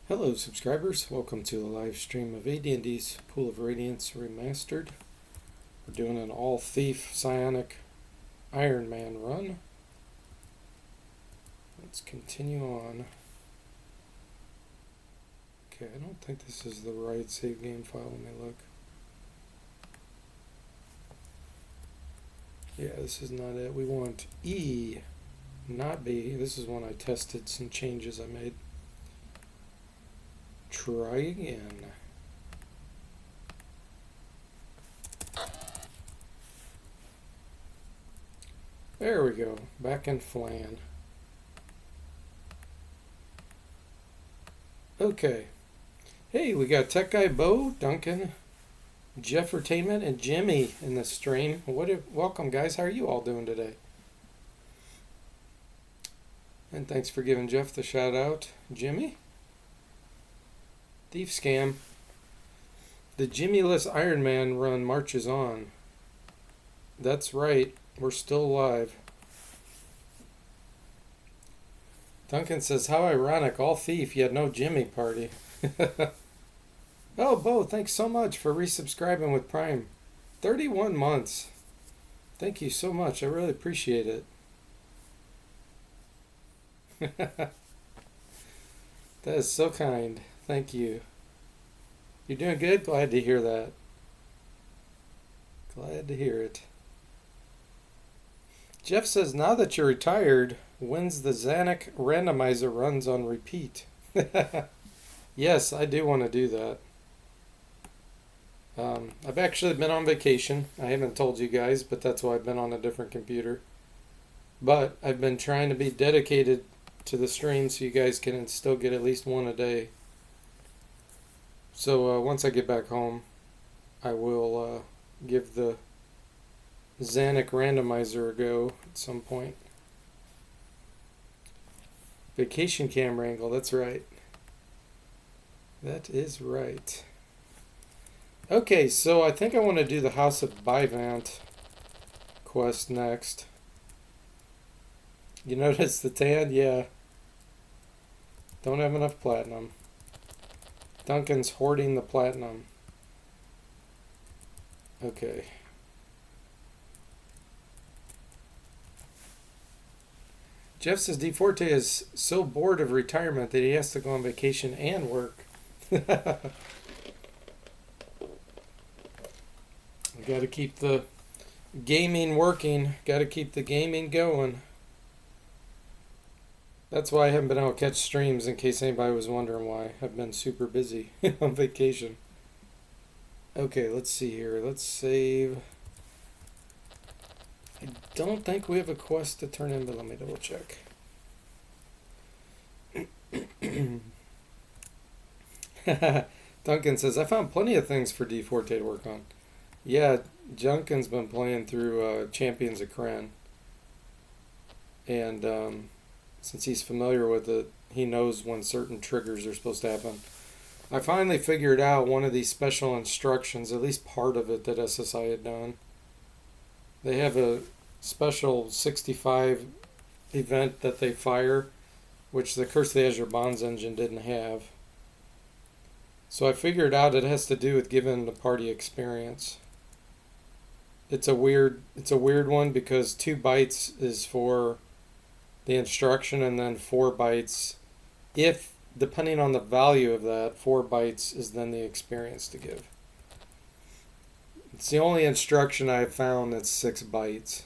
Hello subscribers, welcome to the live stream of AD&D's Pool of Radiance Remastered. We're doing an all Thief Psionic Iron Man run. Let's continue on. Okay, I don't think this is the right save game file. Let me look. Yeah, this is not it. We want E, not B. This is when I tested some changes I made. Try again. There we go. Back in Flan. Okay. Hey, we got Tech Guy Bo, Duncan, DFortae, and Jimmy in the stream. Welcome, guys. How are you all doing today? And thanks for giving Jeff the shout out. Jimmy? Thief Scam. The Jimmy-less Iron Man run marches on. That's right. We're still alive. Duncan says, how ironic. All Thief, yet no Jimmy party. Oh, Bo, thanks so much for resubscribing with Prime. 31 months. Thank you so much. I really appreciate it. That is so kind. Thank you. You're doing good? Glad to hear that. Glad to hear it. Jeff says, now that you're retired, when's the Xanac randomizer runs on repeat? Yes, I do want to do that. I've actually been on vacation. I haven't told you guys, but that's why I've been on a different computer. But I've been trying to be dedicated to the stream so you guys can still get at least one a day. So once I get back home, I will give the Xanac randomizer a go at some point. Vacation camera angle, that's right. That is right. Okay, so I think I want to do the House of Bivant quest next. You notice the tan? Yeah. Don't have enough platinum. Duncan's hoarding the platinum. Okay. Jeff says DFortae is so bored of retirement that he has to go on vacation and work. Got to keep the gaming working. Got to keep the gaming going. That's why I haven't been able to catch streams, in case anybody was wondering why. I've been super busy on vacation. Okay, let's see here. Let's save. I don't think we have a quest to turn in, but let me double check. Duncan says, I found plenty of things for DFortae to work on. Yeah, Duncan's been playing through Champions of Kren. And since he's familiar with it, he knows when certain triggers are supposed to happen. I finally figured out one of these special instructions, at least part of it, that SSI had done. They have a special 65 event that they fire, which the Curse of the Azure Bonds engine didn't have. So I figured out it has to do with giving the party experience. It's a weird one because 2 bytes is for the instruction and then 4 bytes, if depending on the value of that, 4 bytes is then the experience to give. It's the only instruction I've found that's 6 bytes.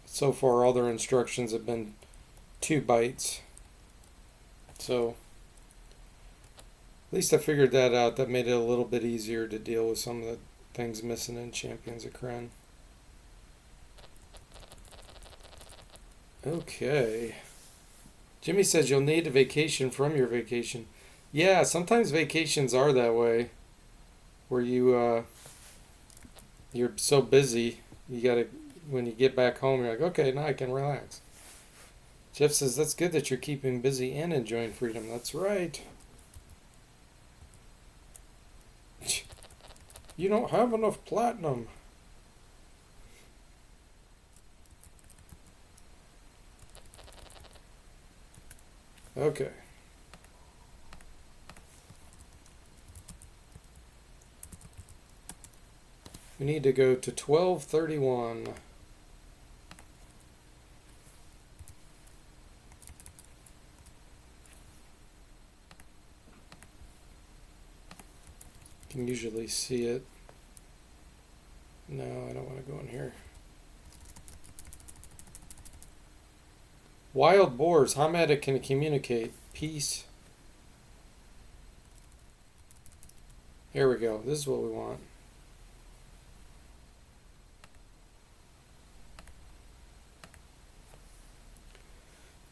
So far all their instructions have been 2 bytes. So at least I figured that out. That made it a little bit easier to deal with some of the things missing in Champions of Kren. Okay. Jimmy says you'll need a vacation from your vacation. Yeah, sometimes vacations are that way. Where you're so busy, you gotta, when you get back home, you're like, okay, now I can relax. Jeff says, that's good that you're keeping busy and enjoying freedom. That's right. You don't have enough platinum. Okay. We need to go to 1231. You can usually see it. No, I don't want to go in here. Wild boars. Hamada can communicate. Peace. Here we go. This is what we want.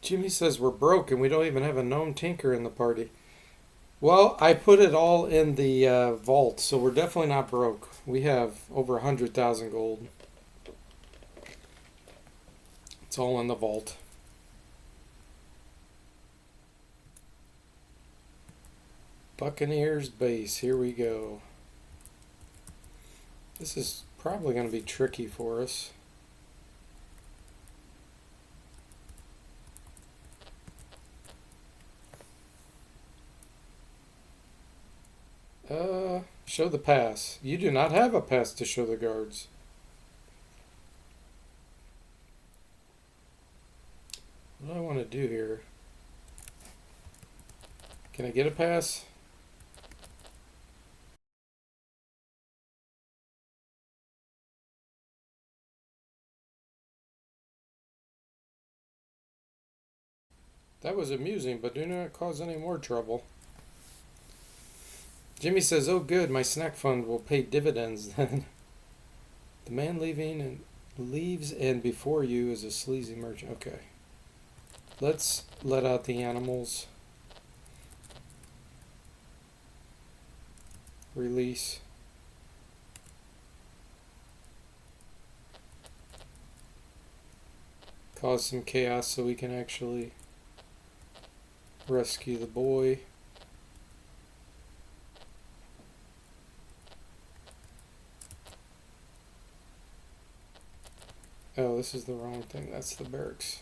Jimmy says we're broke and we don't even have a gnome tinker in the party. Well, I put it all in the vault, so we're definitely not broke. We have over 100,000 gold. It's all in the vault. Buccaneers base. Here we go. This is probably going to be tricky for us. Show the pass. You do not have a pass to show the guards. What do I want to do here? Can I get a pass? That was amusing, but do not cause any more trouble. Jimmy says, oh good, my snack fund will pay dividends then. The man leaves and before you is a sleazy merchant. Okay. Let's let out the animals. Release. Cause some chaos so we can actually rescue the boy. Oh, this is the wrong thing. That's the barracks.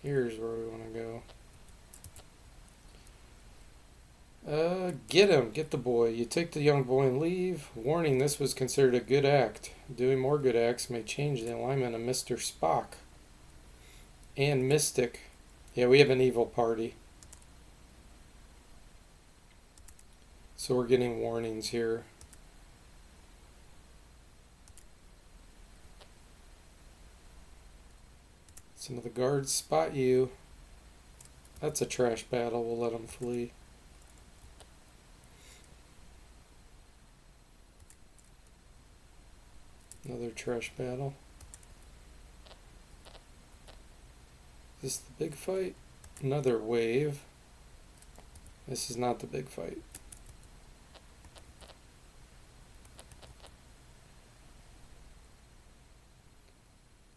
Here's where we want to go. Get him. Get the boy. You take the young boy and leave. Warning, this was considered a good act. Doing more good acts may change the alignment of Mr. Spock. And Mystic. Yeah, we have an evil party. So we're getting warnings here. Some of the guards spot you. That's a trash battle. We'll let them flee. Another trash battle. Is this the big fight? Another wave. This is not the big fight.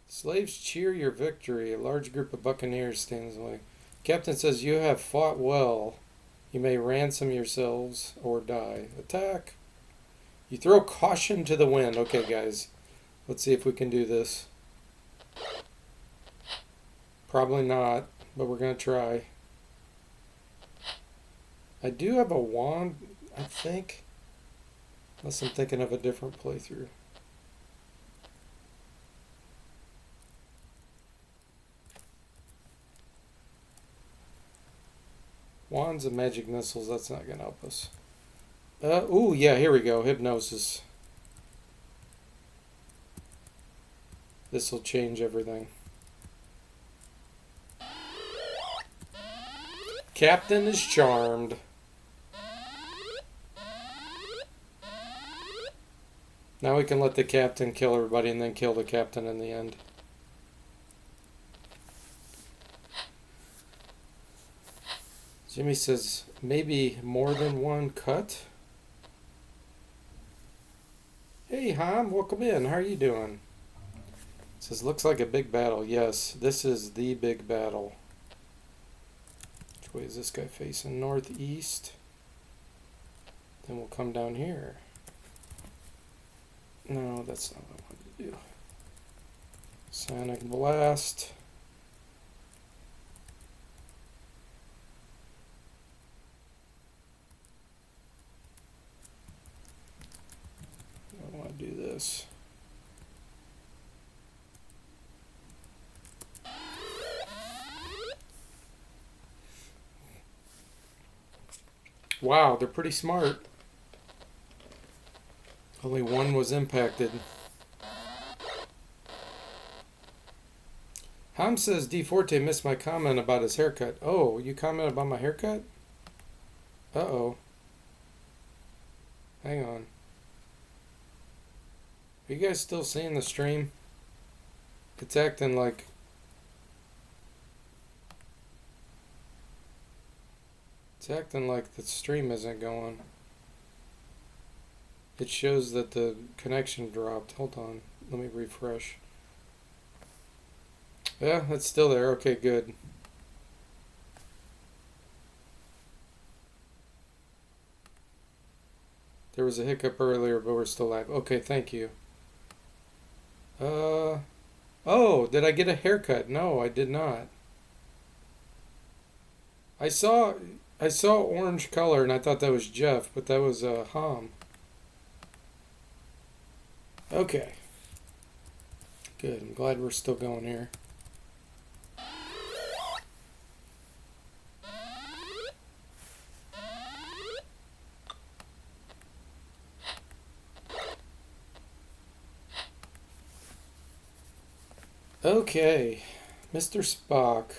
Slaves cheer your victory. A large group of buccaneers stands away. Captain says you have fought well. You may ransom yourselves or die. Attack. You throw caution to the wind. Okay, guys. Let's see if we can do this. Probably not, but we're going to try. I do have a wand, I think. Unless I'm thinking of a different playthrough. Wands and magic missiles, that's not going to help us. Ooh, yeah, here we go. Hypnosis. This will change everything. Captain is charmed. Now we can let the captain kill everybody and then kill the captain in the end. Jimmy says, maybe more than one cut? Hey, Ham, welcome in. How are you doing? Says, looks like a big battle. Yes, this is the big battle. Which way is this guy facing? Northeast. Then we'll come down here. No, that's not what I wanted to do. Sonic Blast. I want to do this. Wow, they're pretty smart. Only one was impacted. Ham says DFortae missed my comment about his haircut. Oh, you commented about my haircut? Uh-oh. Hang on. Are you guys still seeing the stream? It's acting like... It's acting like the stream isn't going. It shows that the connection dropped. Hold on. Let me refresh. Yeah, it's still there. Okay, good. There was a hiccup earlier, but we're still live. Okay, thank you. Oh, did I get a haircut? No, I did not. I saw orange color and I thought that was Jeff, but that was Ham. Okay. Good. I'm glad we're still going here. Okay, Mr. Spock.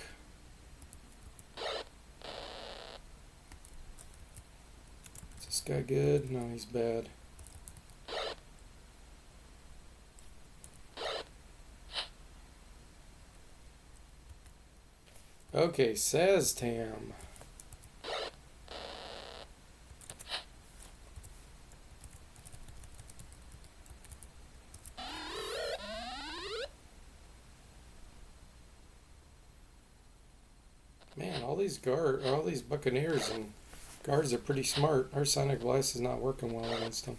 Is this guy good? No, he's bad. Okay, Saztam. Man, all these Buccaneers and guards are pretty smart. Our Sonic Blast is not working well against them.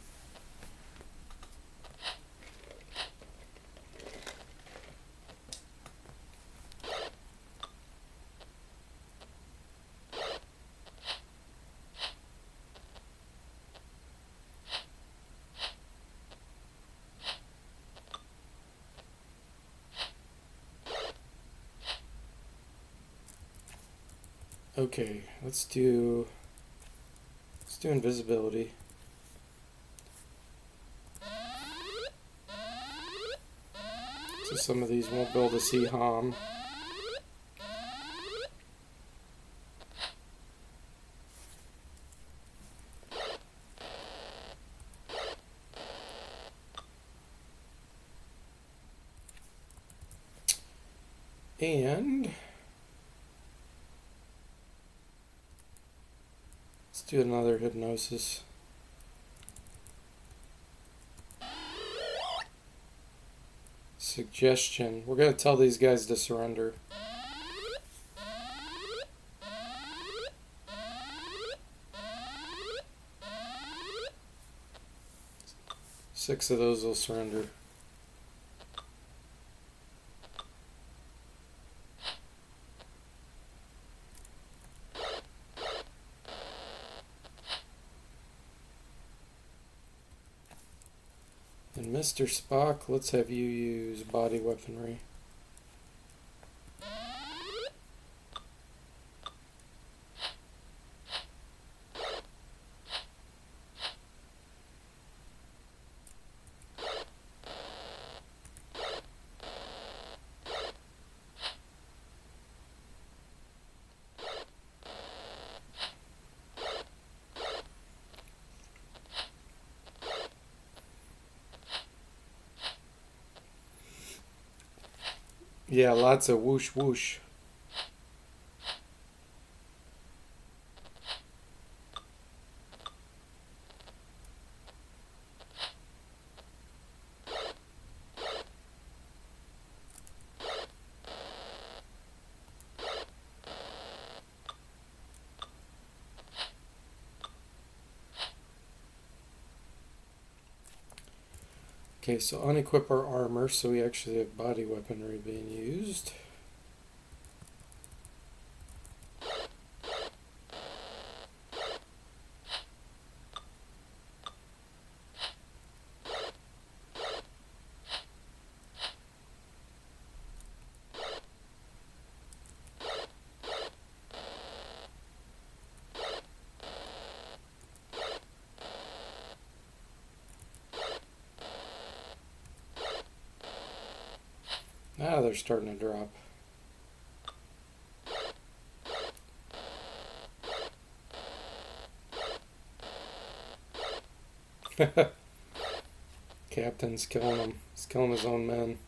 Okay, let's do invisibility. So some of these won't be able to see Ham. And let's do another hypnosis. Suggestion. We're going to tell these guys to surrender. Six of those will surrender. And Mr. Spock, let's have you use body weaponry. Yeah, lots of whoosh whoosh. Okay, so unequip our armor so we actually have body weaponry being used. Now they're starting to drop. Captain's killing him. He's killing his own men.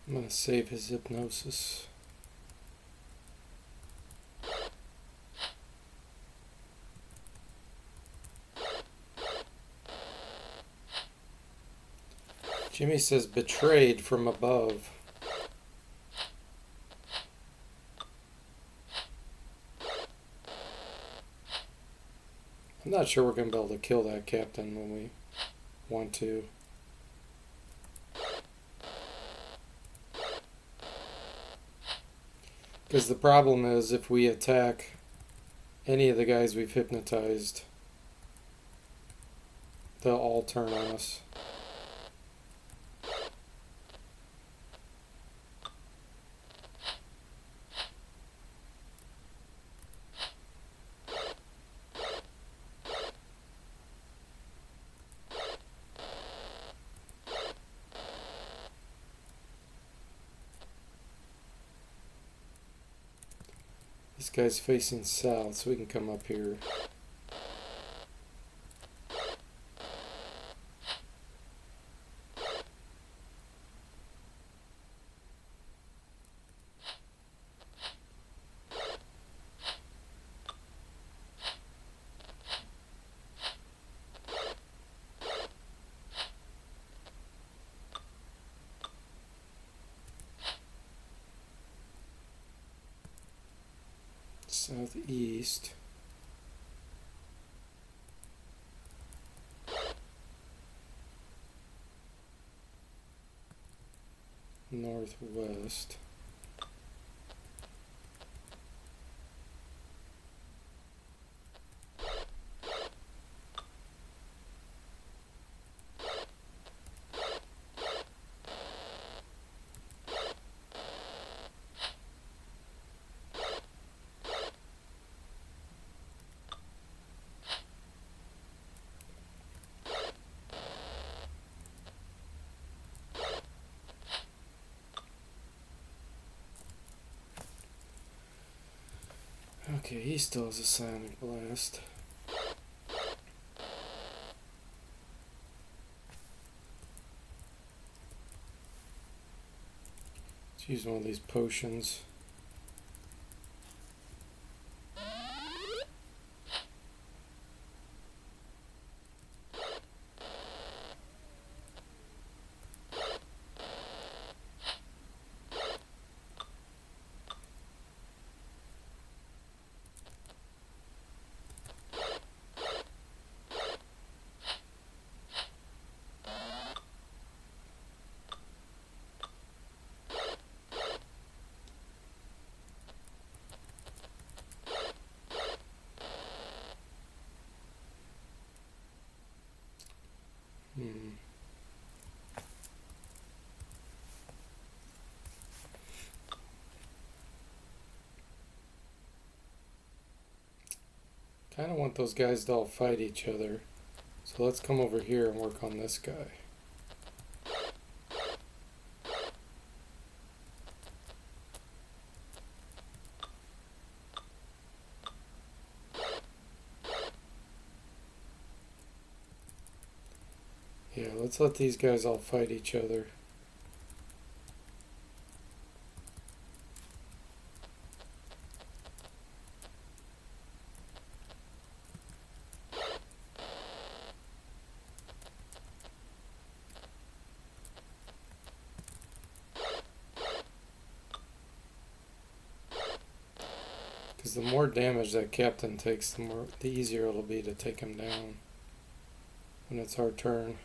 I'm going to save his hypnosis. Jimmy says betrayed from above. I'm not sure we're going to be able to kill that captain when we want to. Because the problem is if we attack any of the guys we've hypnotized, they'll all turn on us. This guy's facing south, so we can come up here. Southeast. Northwest. Okay, he still has a sonic blast. Let's use one of these potions. Kind of want those guys to all fight each other. So let's come over here and work on this guy. Yeah, let's let these guys all fight each other. Because the more damage that captain takes, the easier it'll be to take him down when it's our turn.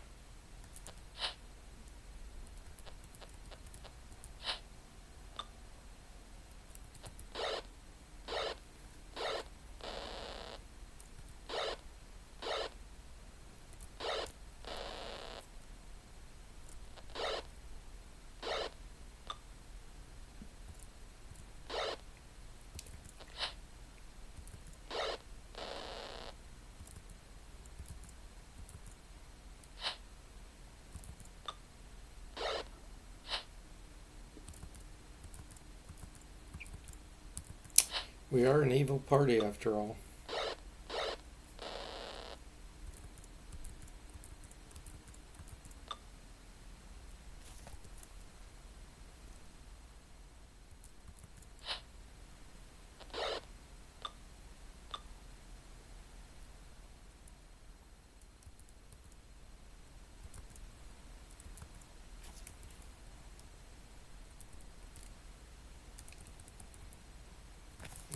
We are an evil party after all.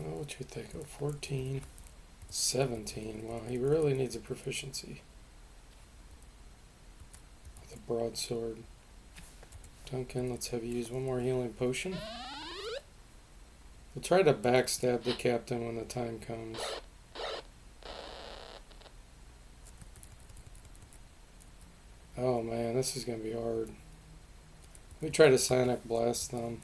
Well, what you think of 14, 17? Wow, he really needs a proficiency with a broadsword. Duncan, let's have you use one more healing potion. We'll try to backstab the captain when the time comes. Oh man, this is going to be hard. We try to Sonic Blast them.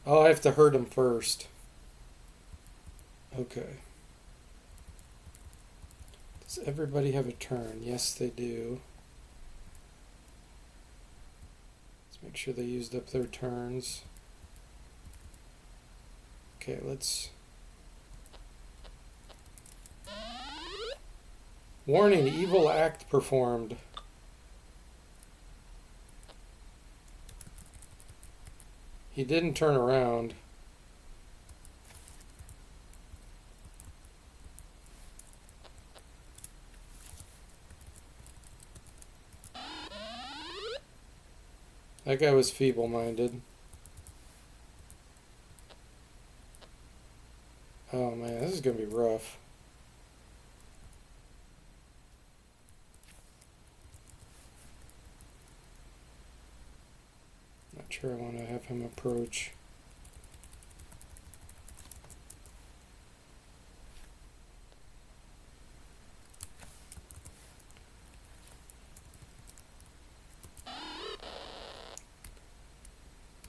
Oh, I have to hurt him first. Okay. Does everybody have a turn? Yes, they do. Let's make sure they used up their turns. Okay, let's... Warning, evil act performed. He didn't turn around. That guy was feeble-minded. Oh man, this is gonna be rough. Not sure I want to have him approach.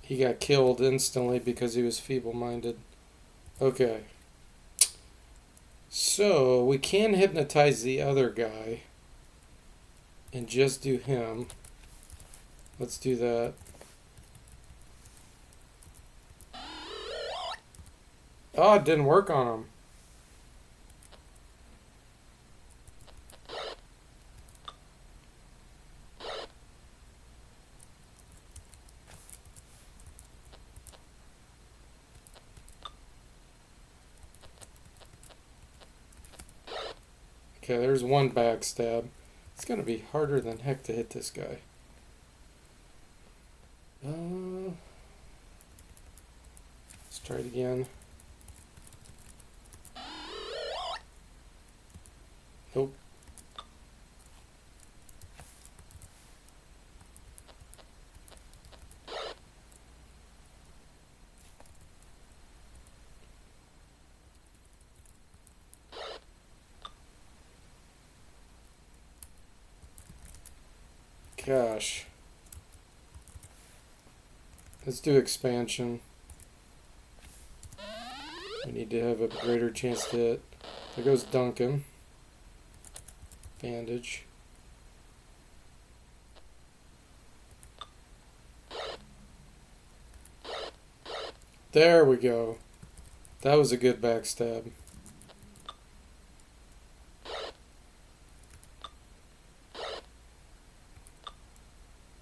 He got killed instantly because he was feeble-minded. Okay. So, we can hypnotize the other guy and just do him. Let's do that. Oh, it didn't work on him. Okay, there's one backstab. It's going to be harder than heck to hit this guy. Let's try it again. Nope. Gosh. Let's do expansion. We need to have a greater chance to hit. There goes Duncan. Bandage. There we go. That was a good backstab.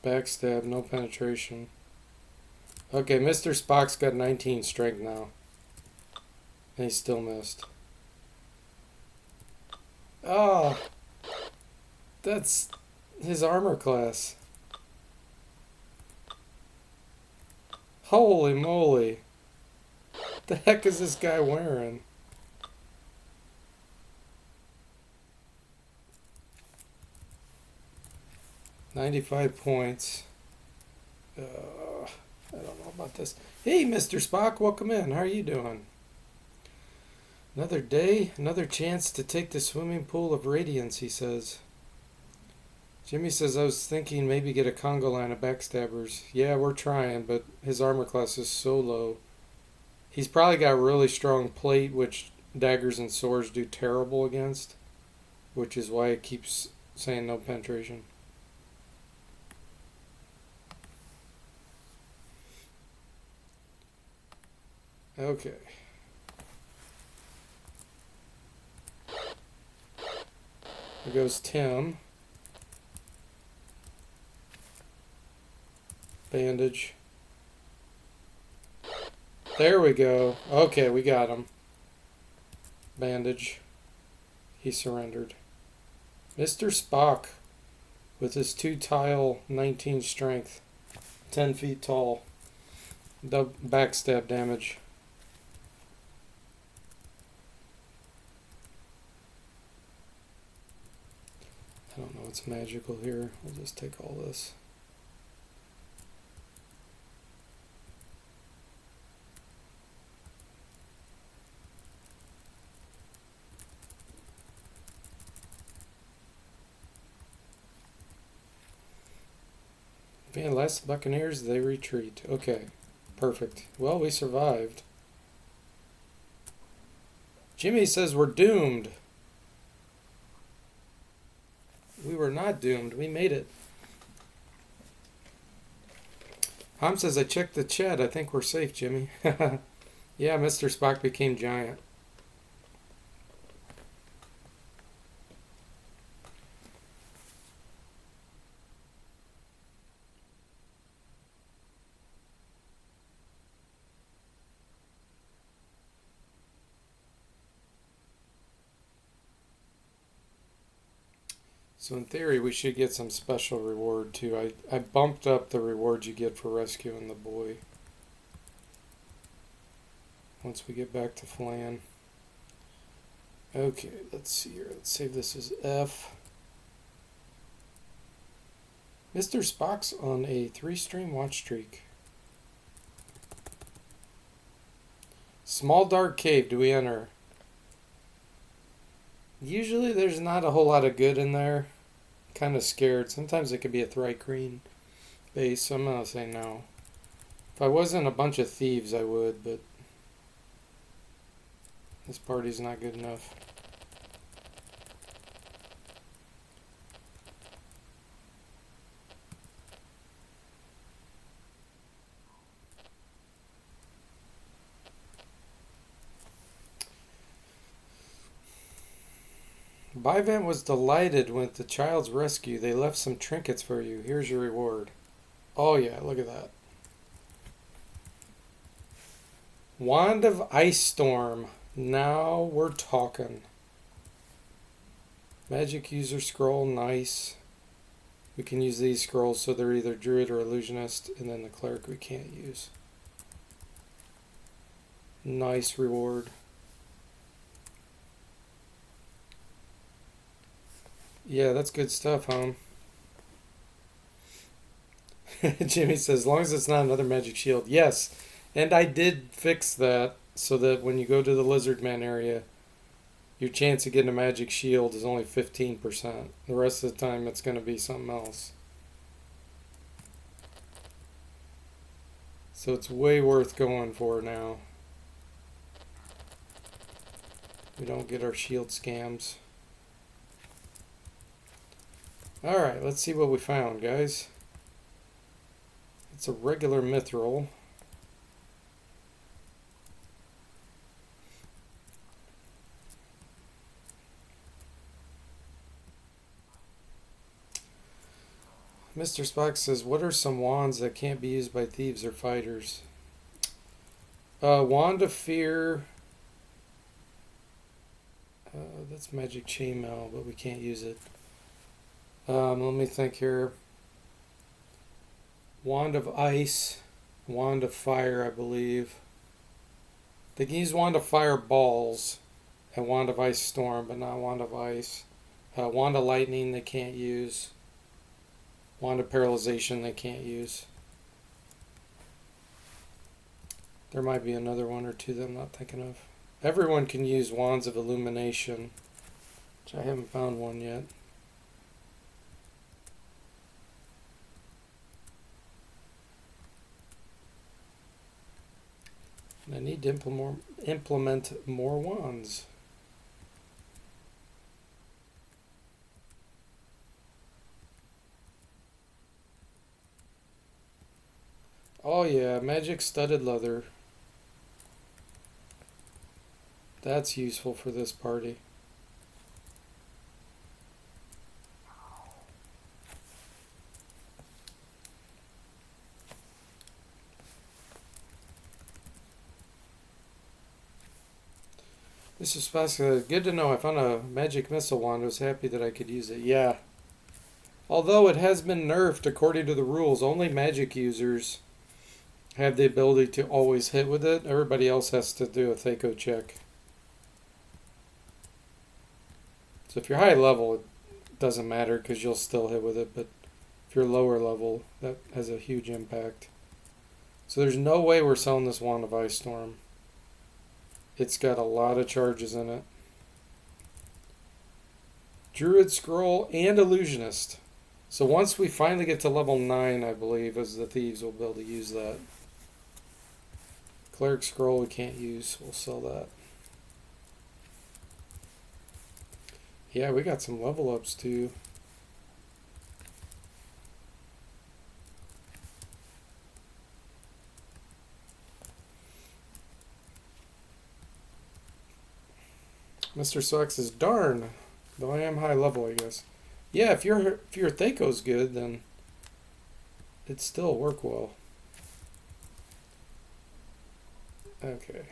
Backstab, no penetration. Okay, Mr. Spock's got 19 strength now. And he still missed. Oh, that's his armor class. Holy moly. The heck is this guy wearing? $95 points. I don't know about this. Hey, Mr. Spock, welcome in. How are you doing? Another day, another chance to take the swimming pool of radiance, he says. Jimmy says, I was thinking maybe get a conga line of backstabbers. Yeah, we're trying, but his armor class is so low. He's probably got really strong plate, which daggers and swords do terrible against, which is why it keeps saying no penetration. Okay. Here goes Tim. Bandage. There we go. Okay, we got him. Bandage. He surrendered. Mr. Spock with his 2-tile, 19 strength, 10 feet tall. Backstab damage. I don't know what's magical here. We'll just take all this. Man, last Buccaneers, they retreat. Okay, perfect. Well, we survived. Jimmy says we're doomed. We were not doomed. We made it. Ham says, I checked the chat. I think we're safe, Jimmy. Yeah, Mr. Spock became giant. So in theory, we should get some special reward too. I bumped up the reward you get for rescuing the boy. Once we get back to Flan. Okay, let's see here. Let's save this as F. Mr. Spock's on a 3-stream watch streak. Small dark cave, do we enter? Usually there's not a whole lot of good in there. Kind of scared. Sometimes it could be a Thri-Kreen base, so I'm going to say no. If I wasn't a bunch of thieves, I would, but this party's not good enough. Bivent was delighted with the child's rescue. They left some trinkets for you. Here's your reward. Oh yeah, look at that. Wand of Ice Storm. Now we're talking. Magic user scroll, nice. We can use these scrolls so they're either druid or illusionist, and then the cleric we can't use. Nice reward. Yeah, that's good stuff, Home. Jimmy says, as long as it's not another magic shield. Yes, and I did fix that so that when you go to the Lizard Man area, your chance of getting a magic shield is only 15%. The rest of the time, it's going to be something else. So it's way worth going for now. We don't get our shield scams. Alright, let's see what we found, guys. It's a regular mithril. Mr. Spock says, what are some wands that can't be used by thieves or fighters? Wand of Fear. That's Magic Chainmail, but we can't use it. Let me think here. Wand of Ice. Wand of Fire, I believe. They can use Wand of Fire Balls and Wand of Ice Storm, but not Wand of Ice. Wand of Lightning they can't use. Wand of Paralyzation they can't use. There might be another one or two that I'm not thinking of. Everyone can use Wands of Illumination, which I haven't found one yet. And I need to implement more wands. Oh yeah, magic studded leather. That's useful for this party. This is good to know. I found a magic missile wand. I was happy that I could use it. Yeah. Although it has been nerfed according to the rules, only magic users have the ability to always hit with it. Everybody else has to do a Thaco check. So if you're high level, it doesn't matter because you'll still hit with it. But if you're lower level, that has a huge impact. So there's no way we're selling this Wand of Ice Storm. It's got a lot of charges in it. Druid Scroll and Illusionist. So once we finally get to level 9, I believe, as the Thieves will be able to use that. Cleric Scroll we can't use. We'll sell that. Yeah, we got some level ups too. Mr. Sox says, darn, though I am high level, I guess. Yeah, if your Thaco's good, then it'd still work well. Okay.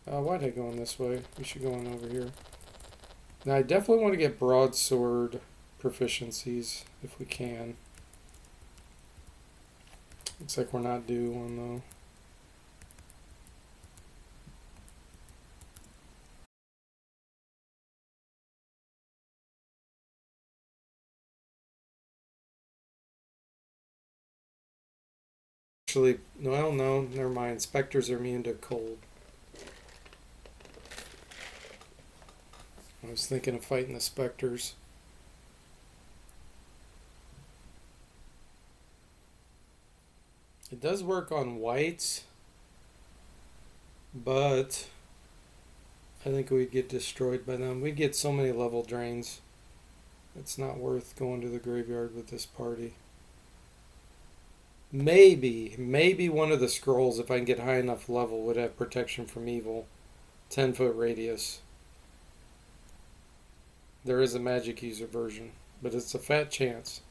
Why'd I go in this way? We should go in over here. Now, I definitely want to get broadsword proficiencies if we can. Looks like we're not due one, though. Actually, well, no, never mind. Spectres are immune to cold. I was thinking of fighting the specters. It does work on whites, but I think we'd get destroyed by them. We'd get so many level drains. It's not worth going to the graveyard with this party. Maybe one of the scrolls, if I can get high enough level, would have protection from evil. 10-foot radius. There is a magic user version, but it's a fat chance.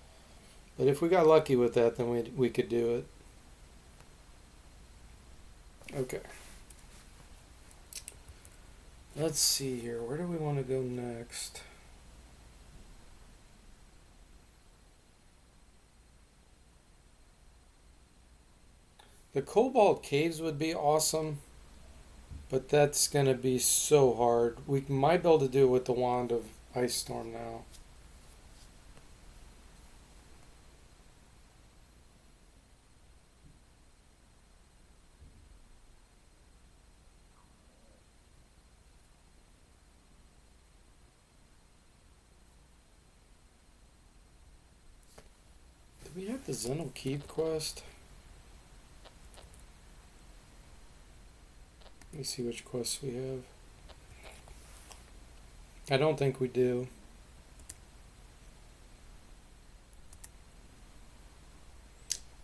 But if we got lucky with that, then we could do it. Okay. Let's see here. Where do we want to go next? The Cobalt Caves would be awesome, but that's going to be so hard. We might be able to do it with the Wand of Ice Storm now. Do we have the Zenil Keep quest? Let me see which quests we have. I don't think we do.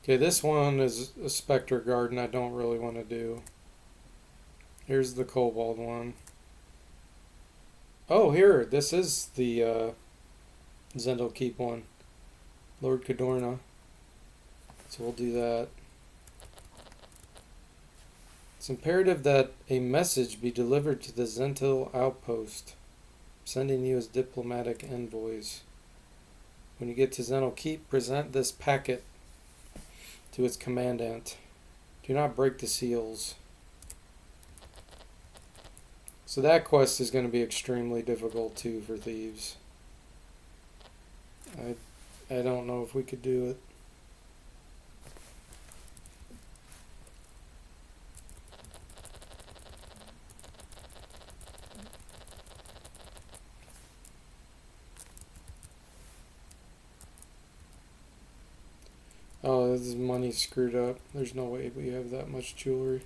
Okay, this one is a Spectre Garden I don't really want to do. Here's the Kobold one. Oh, here, this is the Zendel Keep one. Lord Cadorna. So we'll do that. It's imperative that a message be delivered to the Zendel outpost, sending you as diplomatic envoys. When you get to Zendel Keep, present this packet to its commandant. Do not break the seals. So that quest is going to be extremely difficult too for Thieves. I don't know if we could do it. Oh, this is money screwed up. There's no way we have that much jewelry.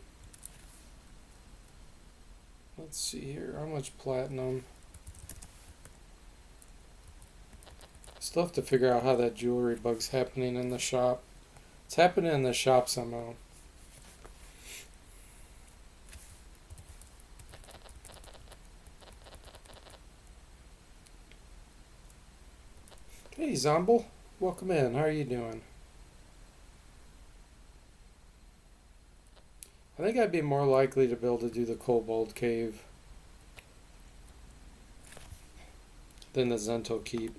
Let's see here. How much platinum? Still have to figure out how that jewelry bug's happening in the shop. It's happening in the shop somehow. Hey, Zomble. Welcome in. How are you doing? I think I'd be more likely to be able to do the Kobold Cave than the Zendel Keep.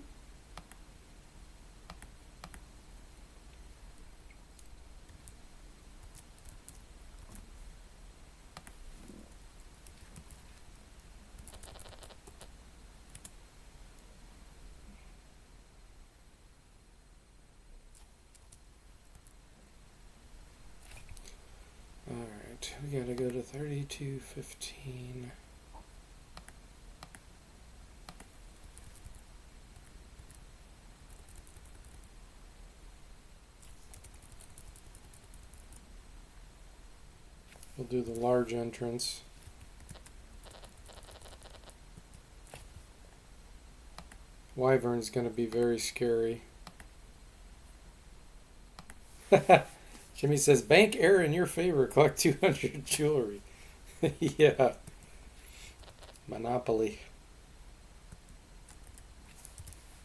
Alright, we gotta go to 3215. We'll do the large entrance. Wyvern's gonna be very scary. Jimmy says, bank error in your favor, collect 200 jewelry. Yeah. Monopoly.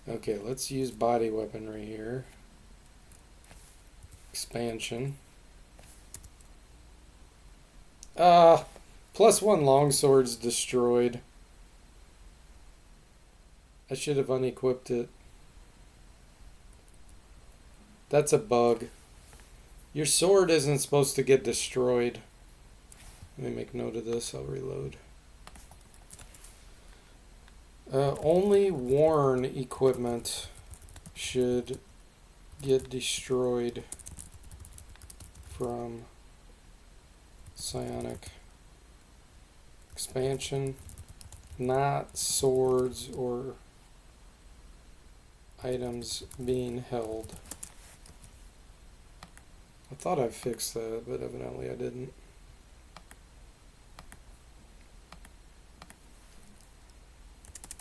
Okay, let's use body weaponry here. Expansion. +1 longsword's destroyed. I should have unequipped it. That's a bug. Your sword isn't supposed to get destroyed. Let me make note of this. I'll reload. Only worn equipment should get destroyed from psionic expansion, not swords or items being held. I thought I fixed that, but evidently I didn't.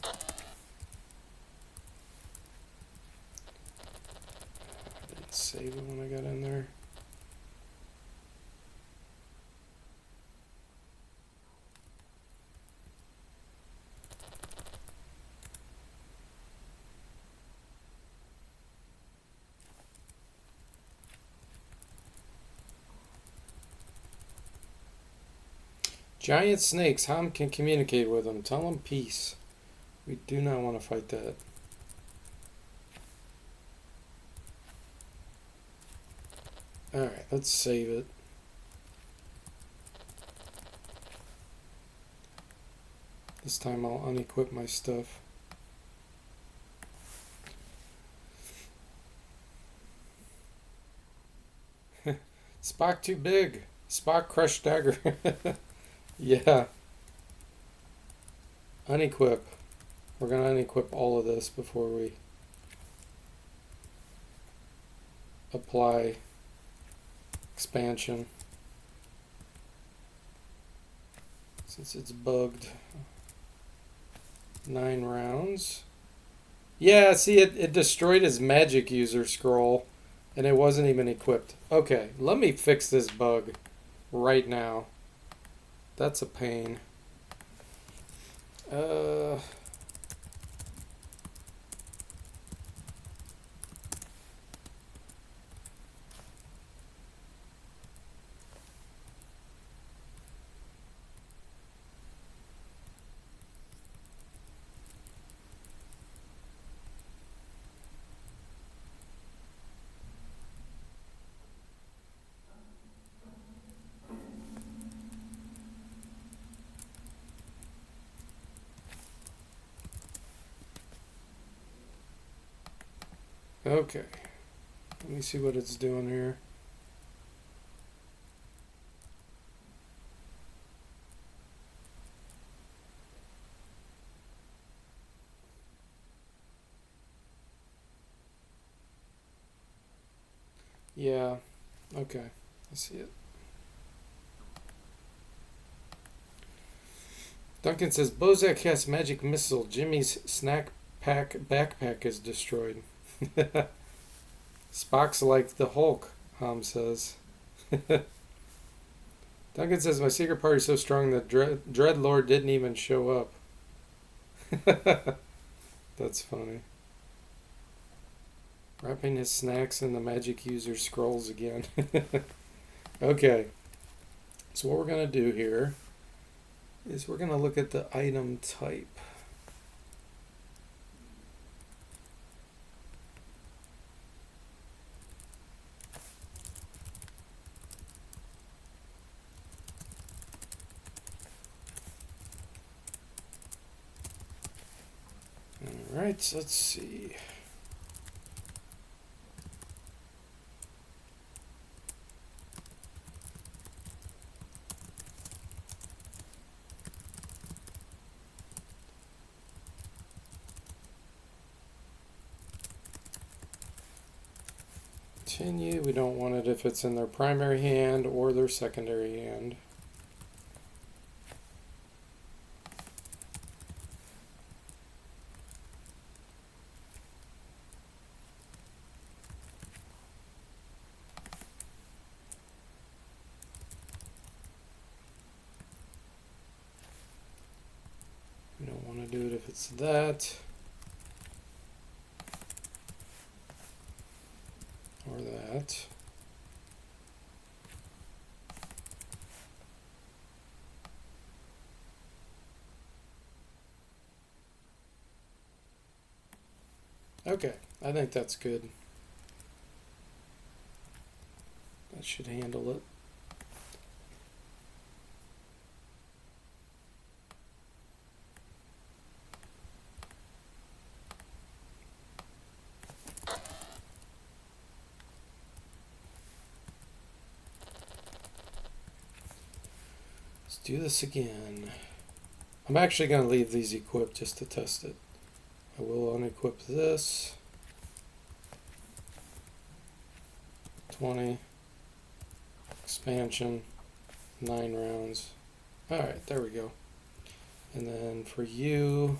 I didn't save it when I got in there. Giant snakes. Ham can communicate with them. Tell them peace. We do not want to fight that. Alright, let's save it. This time I'll unequip my stuff. Spock too big. Spock crushed dagger. Yeah. Unequip. We're going to unequip all of this before we apply expansion. Since it's bugged. 9 rounds. Yeah, see, it destroyed his magic user scroll. And it wasn't even equipped. Okay, let me fix this bug right now. That's a pain. Okay. Let me see what it's doing here. Yeah. Okay. I see it. Duncan says Bozak casts magic missile. Jimmy's snack pack backpack is destroyed. Spock's like the Hulk, Ham says. Duncan says my secret party is so strong that Dreadlord didn't even show up. That's funny. Wrapping his snacks in the magic user scrolls again. Okay. So what we're going to do here is we're going to look at the item type. Alright, so let's see. Continue. We don't want it if it's in their primary hand or their secondary hand. We don't want to do it if it's that or that. Okay, I think that's good. That should handle it. Let's do this again. I'm actually going to leave these equipped just to test it. I will unequip this. 20. Expansion. 9 rounds. Alright, there we go. And then for you,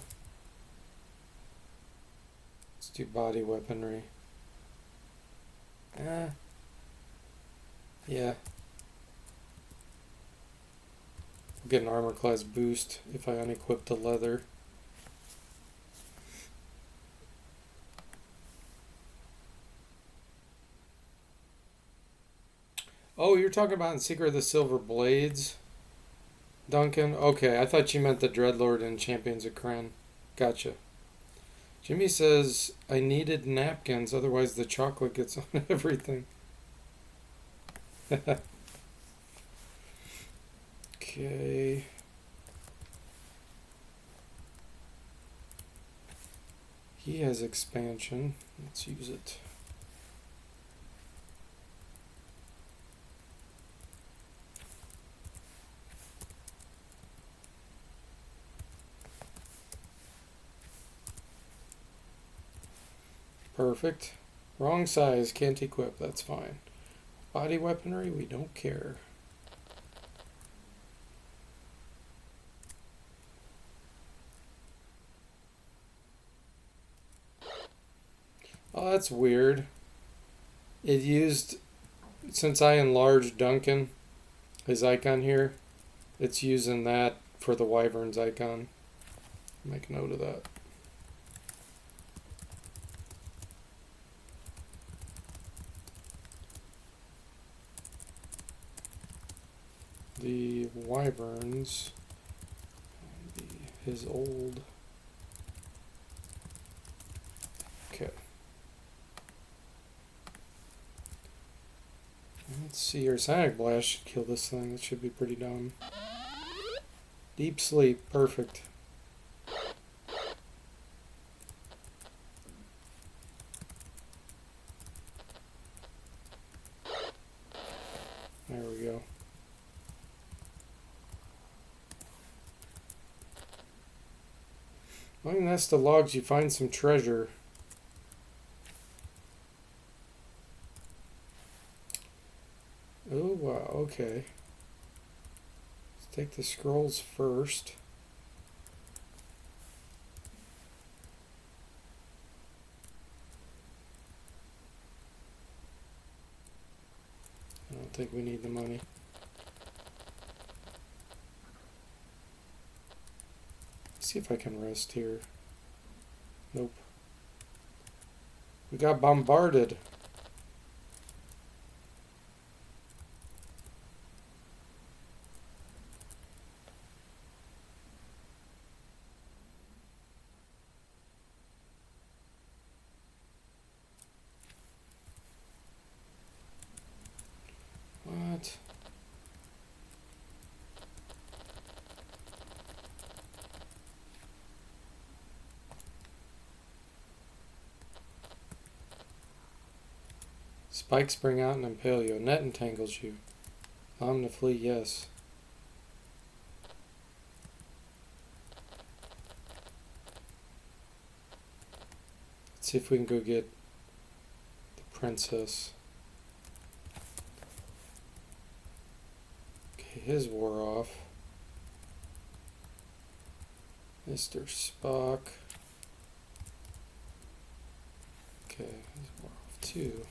let's do body weaponry. Yeah. I'll get an armor class boost if I unequip the leather. Oh, you're talking about in Secret of the Silver Blades, Duncan? Okay, I thought you meant the Dreadlord and Champions of Kren. Gotcha. Jimmy says, I needed napkins, otherwise the chocolate gets on everything. Okay. He has expansion. Let's use it. Perfect. Wrong size, can't equip, that's fine. Body weaponry, we don't care. Oh, that's weird. It used, since I enlarged Duncan, his icon here, it's using that for the Wyvern's icon. Make note of that. The Wyverns, his old. Okay. Let's see, our Sonic Blast should kill this thing. That should be pretty dumb. Deep sleep, perfect. There we go. I mean, that's the logs. You find some treasure. Oh, wow, okay. Let's take the scrolls first. I don't think we need the money. Let's see if I can rest here. Nope. We got bombarded. What? Spikes bring out and impale you. A net entangles you. Allow him to flee, yes. Let's see if we can go get the princess. Okay, his wore off. Mr. Spock. Okay, his wore off too.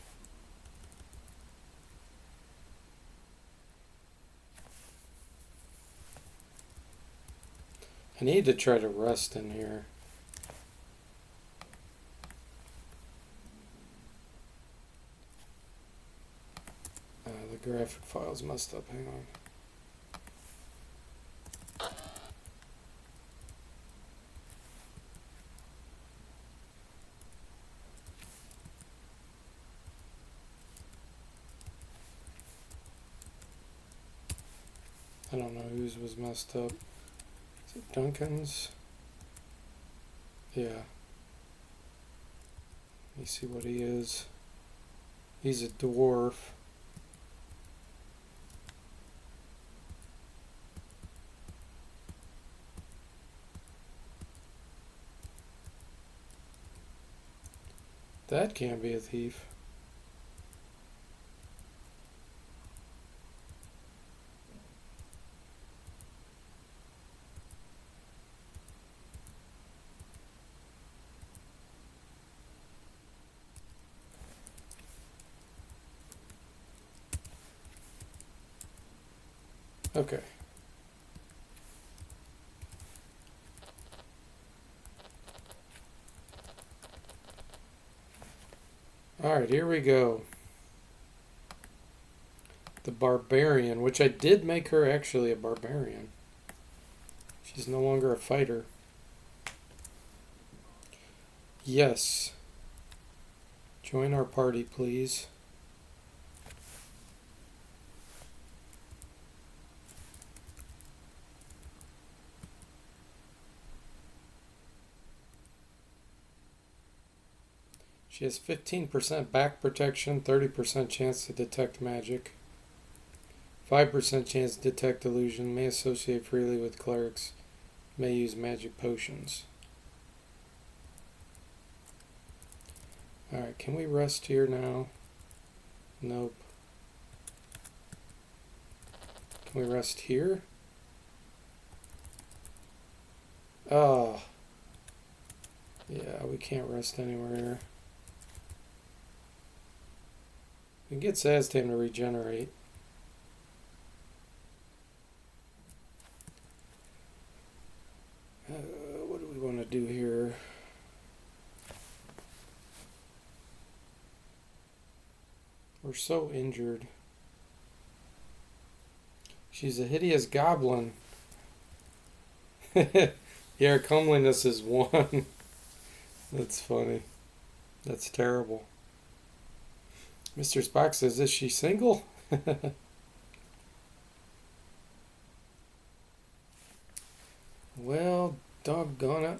I need to try to rest in here. The graphic file's messed up. Hang on. I don't know whose was messed up. Is it Duncan's? Yeah. Let me see what he is. He's a dwarf. That can't be a thief. Okay. Alright, here we go. The barbarian, which I did make her actually a barbarian. She's no longer a fighter. Yes. Join our party, please. She has 15% back protection, 30% chance to detect magic, 5% chance to detect illusion, may associate freely with clerics, may use magic potions. Alright, can we rest here now? Nope. Can we rest here? Oh. Yeah, we can't rest anywhere here. We can get Saztam to regenerate. What do we want to do here? We're so injured. She's a hideous goblin. Yeah, comeliness is 1. That's funny. That's terrible. Mr. Spock says, is she single? Well, doggone it.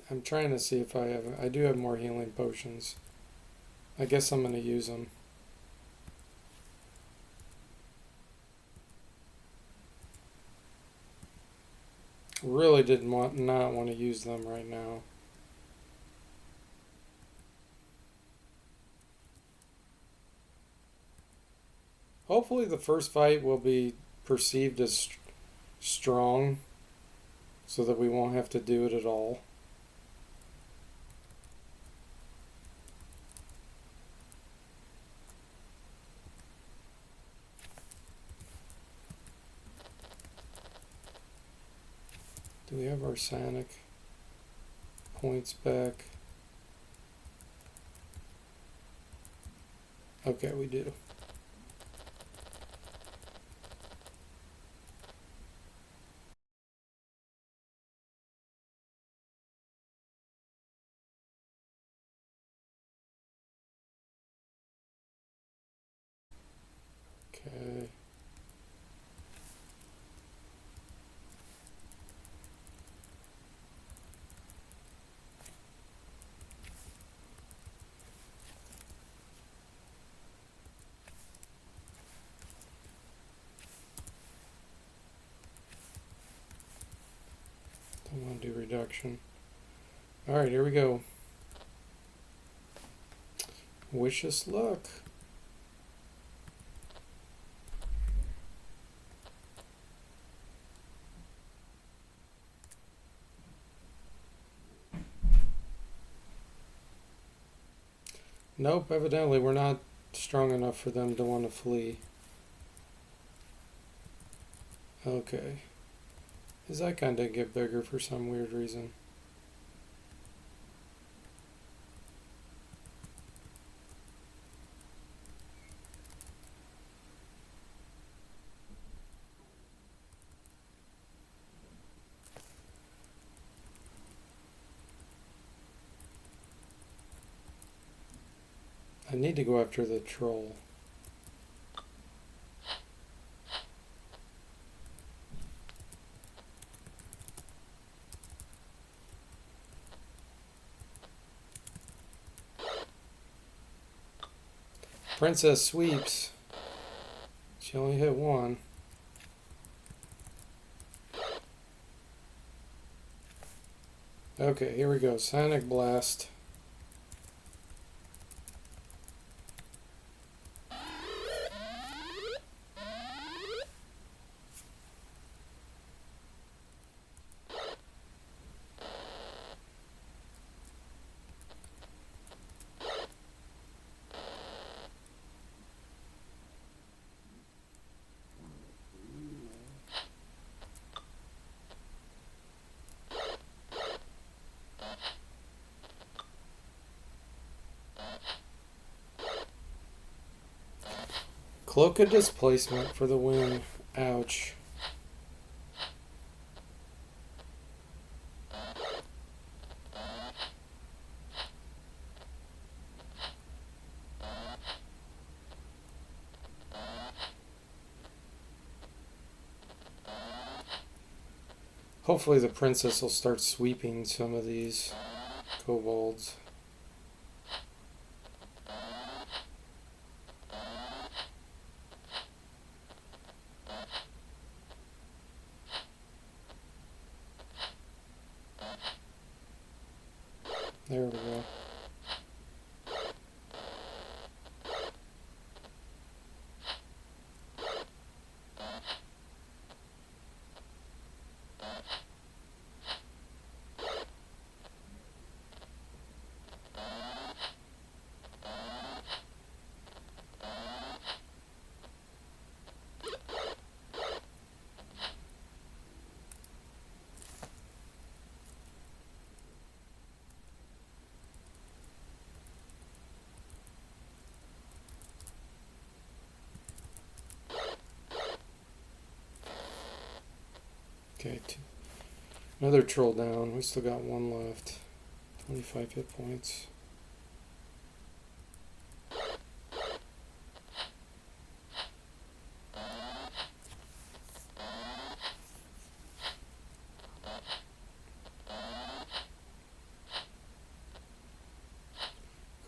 I'm trying to see if I do have more healing potions. I guess I'm going to use them. Really not want to use them right now. Hopefully the first fight will be perceived as strong so that we won't have to do it at all. Do we have our Sanic points back? Okay, we do. Okay. Don't want to do reduction. Alright, here we go. Wish us luck. Nope, evidently we're not strong enough for them to want to flee. Okay. His icon did get bigger for some weird reason. I need to go after the troll. Princess sweeps. She only hit 1. Okay, here we go. Sonic Blast. Cloak of Displacement for the win. Ouch. Hopefully the princess will start sweeping some of these kobolds. There we go. Okay, another troll down. We still got one left. 25 hit points.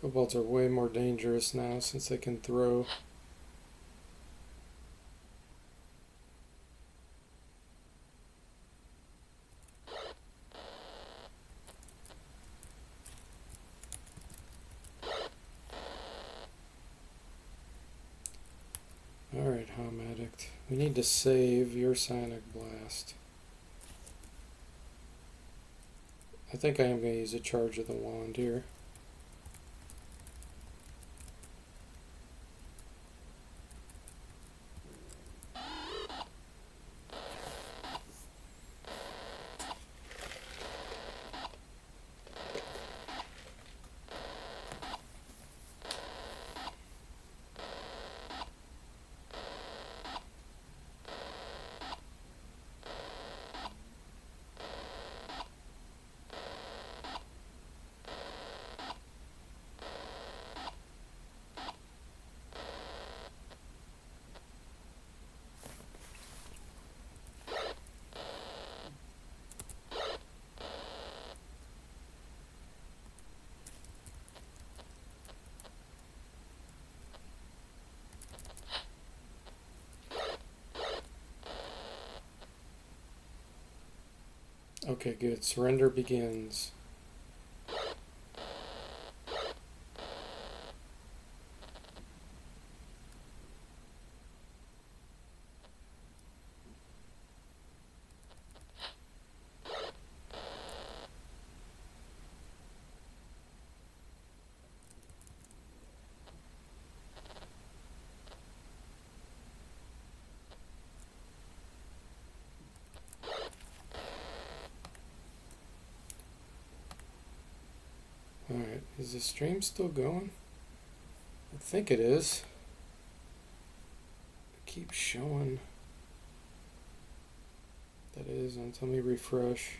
Kobolds are way more dangerous now since they can throw. Alright, Hom Addict. We need to save your Sonic Blast. I think I am going to use a charge of the wand here. Okay, good. Surrender begins. Alright, is the stream still going? I think it is. It keeps showing that it is until me refresh.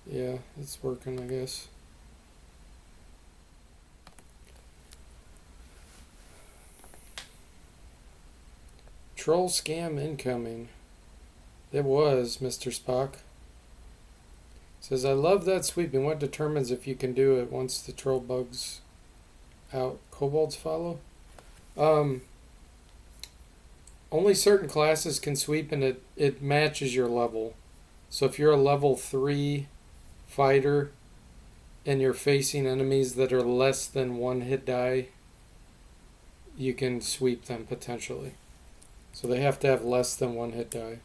Yeah, it's working, I guess. Troll scam incoming. It was, Mr. Spock. Says, I love that sweeping. What determines if you can do it once the troll bug's out? Kobolds follow? Only certain classes can sweep, and it matches your level. So if you're a level 3 fighter and you're facing enemies that are less than 1 hit die, you can sweep them potentially. So they have to have less than 1 hit die.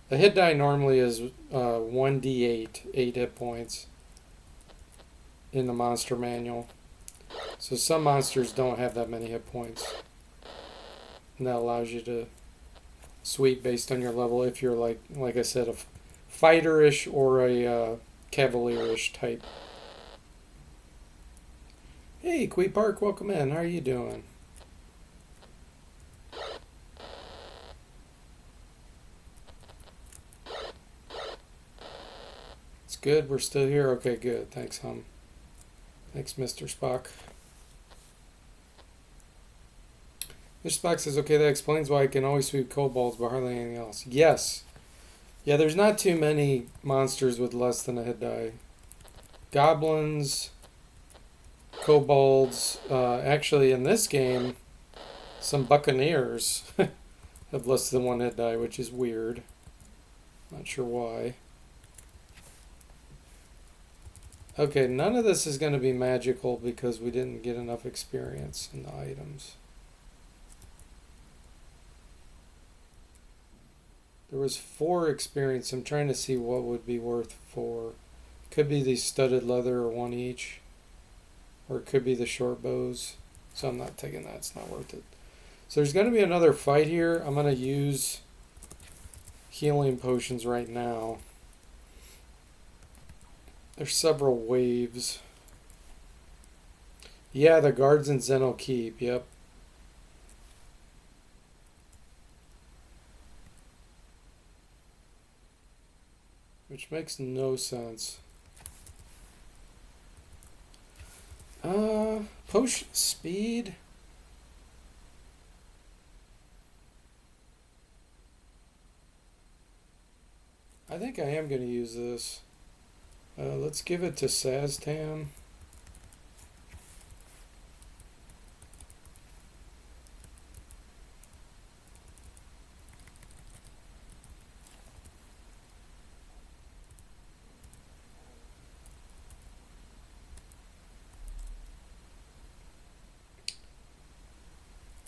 The hit die normally is 1d8, 8 hit points in the monster manual. So some monsters don't have that many hit points. And that allows you to sweep based on your level if you're like I said, a fighter-ish or a cavalier-ish type. Hey, Quee Park, welcome in. How are you doing? Good, we're still here. Okay, good. Thanks, Hum. Thanks, Mr. Spock. Mr. Spock says, okay, that explains why I can always sweep kobolds, but hardly anything else. Yes. Yeah, there's not too many monsters with less than a hit die. Goblins, kobolds. Actually, in this game, some buccaneers have less than 1 hit die, which is weird. Not sure why. Okay, none of this is going to be magical because we didn't get enough experience in the items. There was 4 experience. I'm trying to see what would be worth 4. Could be these studded leather or 1 each. Or it could be the short bows. So I'm not taking that. It's not worth it. So there's going to be another fight here. I'm going to use healing potions right now. There's several waves. Yeah, the guards in Zeno Keep, yep. which makes no sense. Potion speed. I think I am going to use this. Let's give it to Saztan.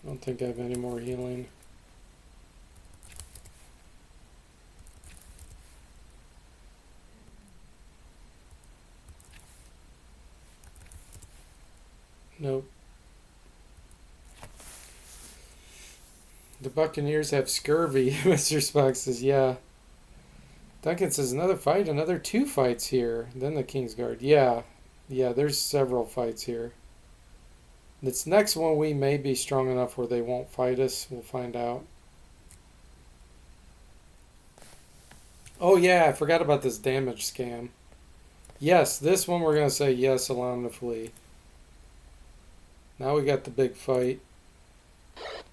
I don't think I have any more healing. Nope. The Buccaneers have scurvy, Mr. Spock says, yeah. Duncan says, another fight, another 2 fights here. Then the Kingsguard. Yeah, there's several fights here. This next one we may be strong enough where they won't fight us. We'll find out. Oh yeah, I forgot about this damage scam. Yes, this one we're going to say yes, allow him to flee. Now we got the big fight.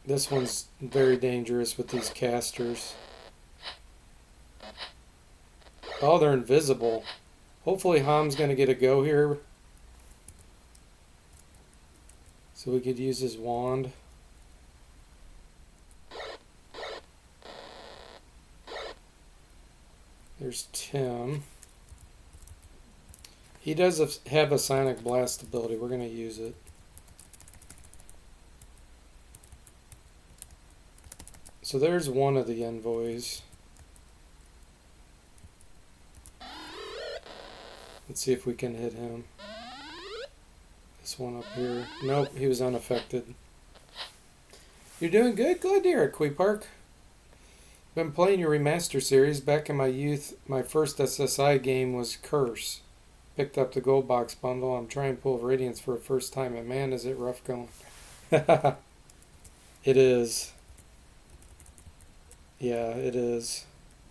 This one's very dangerous with these casters. Oh, they're invisible. Hopefully Ham's going to get a go here. So we could use his wand. There's Tim. He does have a Sonic Blast ability. We're going to use it. So there's one of the envoys. Let's see if we can hit him. This one up here. Nope, he was unaffected. You're doing good? Glad to hear it, Queepark. Been playing your remaster series. Back in my youth, my first SSI game was Curse. Picked up the gold box bundle. I'm trying Pool of Radiance for the first time, and man, is it rough going. It is. Yeah, it is.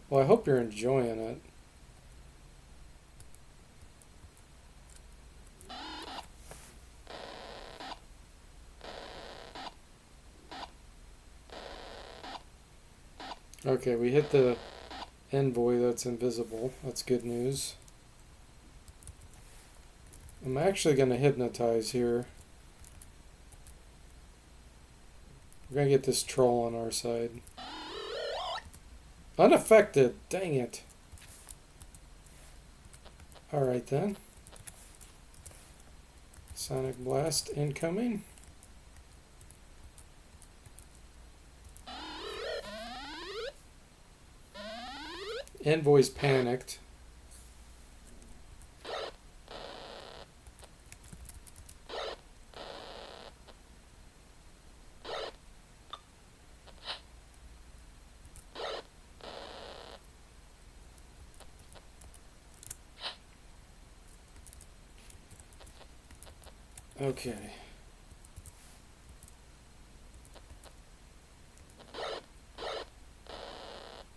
Well, I hope you're enjoying it. Okay, we hit the envoy that's invisible. That's good news. I'm actually going to hypnotize here. We're going to get this troll on our side. Unaffected. Dang it. Alright then. Sonic Blast incoming. Envoy's panicked. Okay.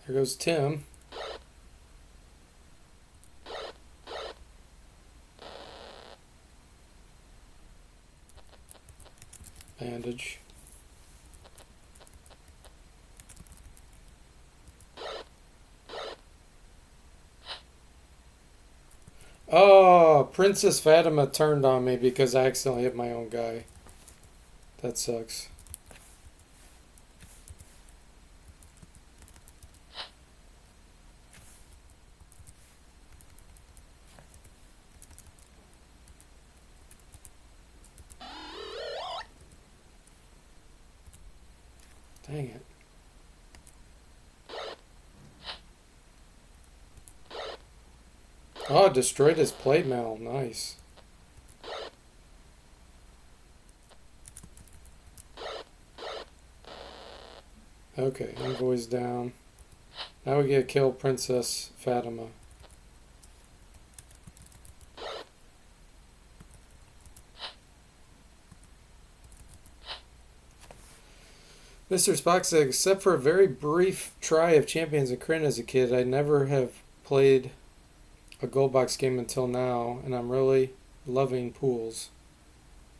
There goes Tim. Bandage. Oh, Princess Fatima turned on me because I accidentally hit my own guy. That sucks. Dang it. Oh, destroyed his plate mail. Nice. Okay, envoy's down. Now we get to kill Princess Fatima. Mr. Spock said, except for a very brief try of Champions of Krynn as a kid, I never have played a gold box game until now, and I'm really loving pools.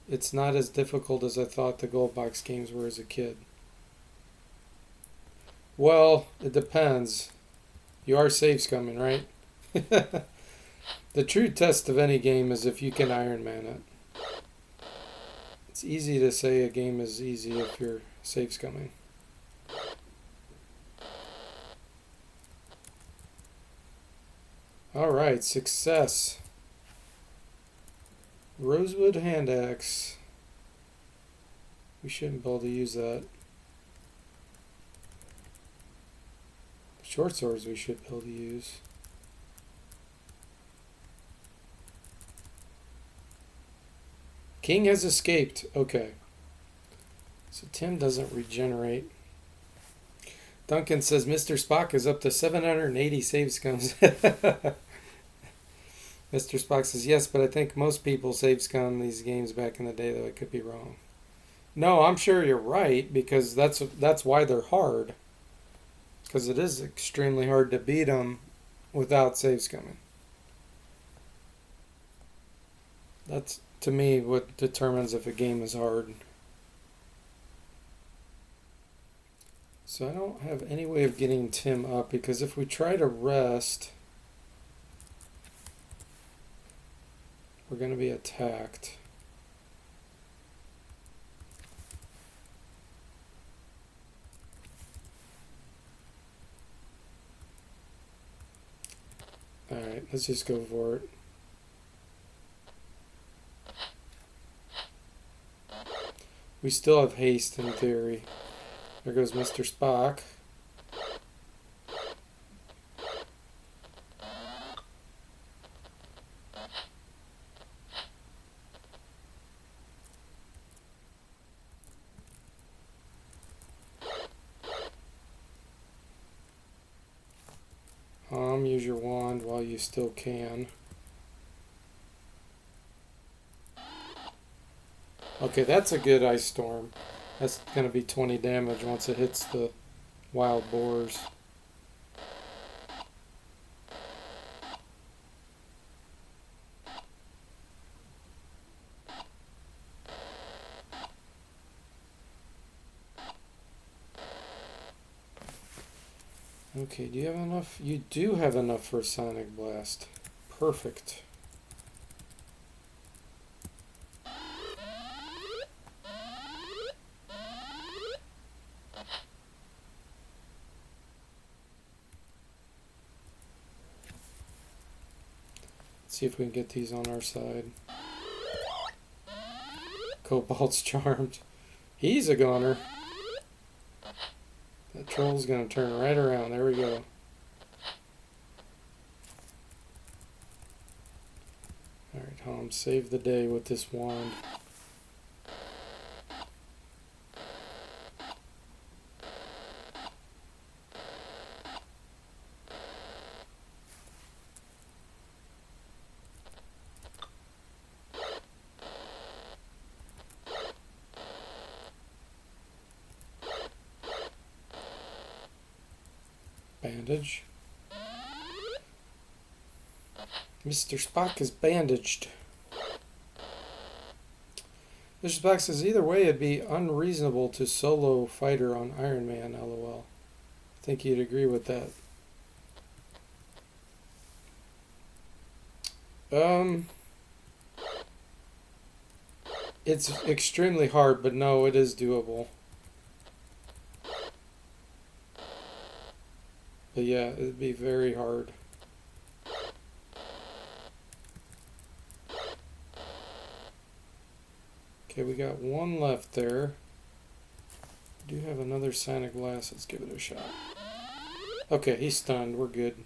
It's not as difficult as I thought the gold box games were as a kid. Well, it depends. You are save scumming, right? The true test of any game is if you can Iron Man it. It's easy to say a game is easy if you're save scumming. Alright, success. Rosewood hand axe. We shouldn't be able to use that. Short swords we should be able to use. King has escaped. Okay. So Tim doesn't regenerate. Duncan says Mr. Spock is up to 780 save scums. Mr. Spock says yes, but I think most people save scum these games back in the day, though I could be wrong. No, I'm sure you're right, because that's why they're hard. Because it is extremely hard to beat them without save scumming. That's, to me, what determines if a game is hard. So I don't have any way of getting Tim up, because if we try to rest, we're going to be attacked. Alright, let's just go for it. We still have haste in theory. There goes Mr. Spock. Use your wand while you still can. Okay, that's a good ice storm. That's going to be 20 damage once it hits the wild boars. Okay, do you have enough? You do have enough for a Sonic Blast. Perfect. See if we can get these on our side. Cobalt's charmed. He's a goner. That troll's going to turn right around. There we go. Alright, Hom, save the day with this wand. Bandage. Mr. Spock is bandaged. Mr. Spock says either way it'd be unreasonable to solo fighter on Iron Man, lol. I think you'd agree with that. It's extremely hard, but no, it is doable. But yeah, it'd be very hard. Okay, we got one left there. We do have another Sonic Blast. Let's give it a shot. Okay, he's stunned. We're good.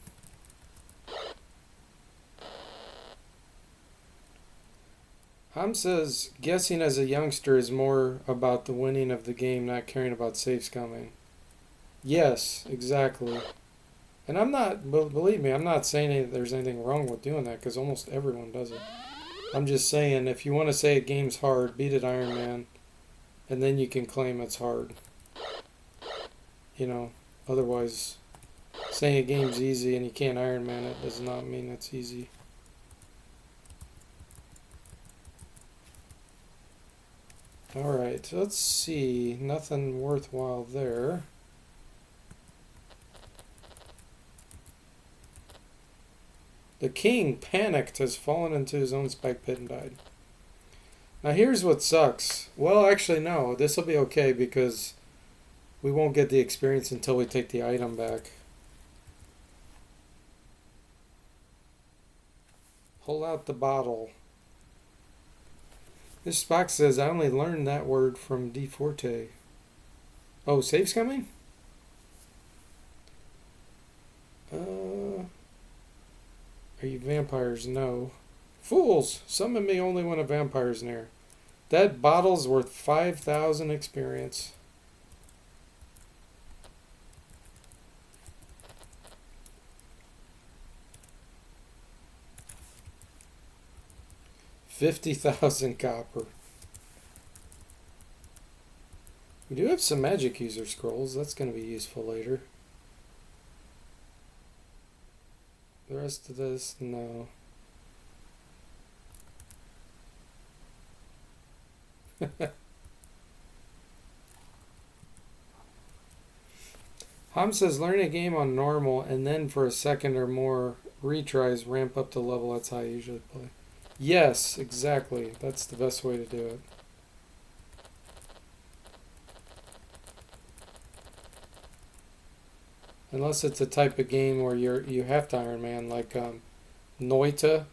Ham says, guessing as a youngster is more about the winning of the game, not caring about save scumming. Yes, exactly. And I'm not, believe me, I'm not saying there's anything wrong with doing that, because almost everyone does it. I'm just saying, if you want to say a game's hard, beat it Iron Man, and then you can claim it's hard. You know, otherwise, saying a game's easy and you can't Iron Man it does not mean it's easy. Alright, let's see. Nothing worthwhile there. The king, panicked, has fallen into his own spike pit and died. Now here's what sucks. Well, actually no, this will be okay because we won't get the experience until we take the item back. Pull out the bottle. This box says I only learned that word from DFortae. Oh, save's coming? Are you vampires? No. Fools! Summon me only when a vampire's near. That bottle's worth 5,000 experience. $50,000 copper. We do have some magic user scrolls. That's going to be useful later. The rest of this, no. Ham says learn a game on normal and then for a second or more retries ramp up the level. That's how I usually play. Yes, exactly. That's the best way to do it. Unless it's a type of game where you have to Iron Man, like Noita.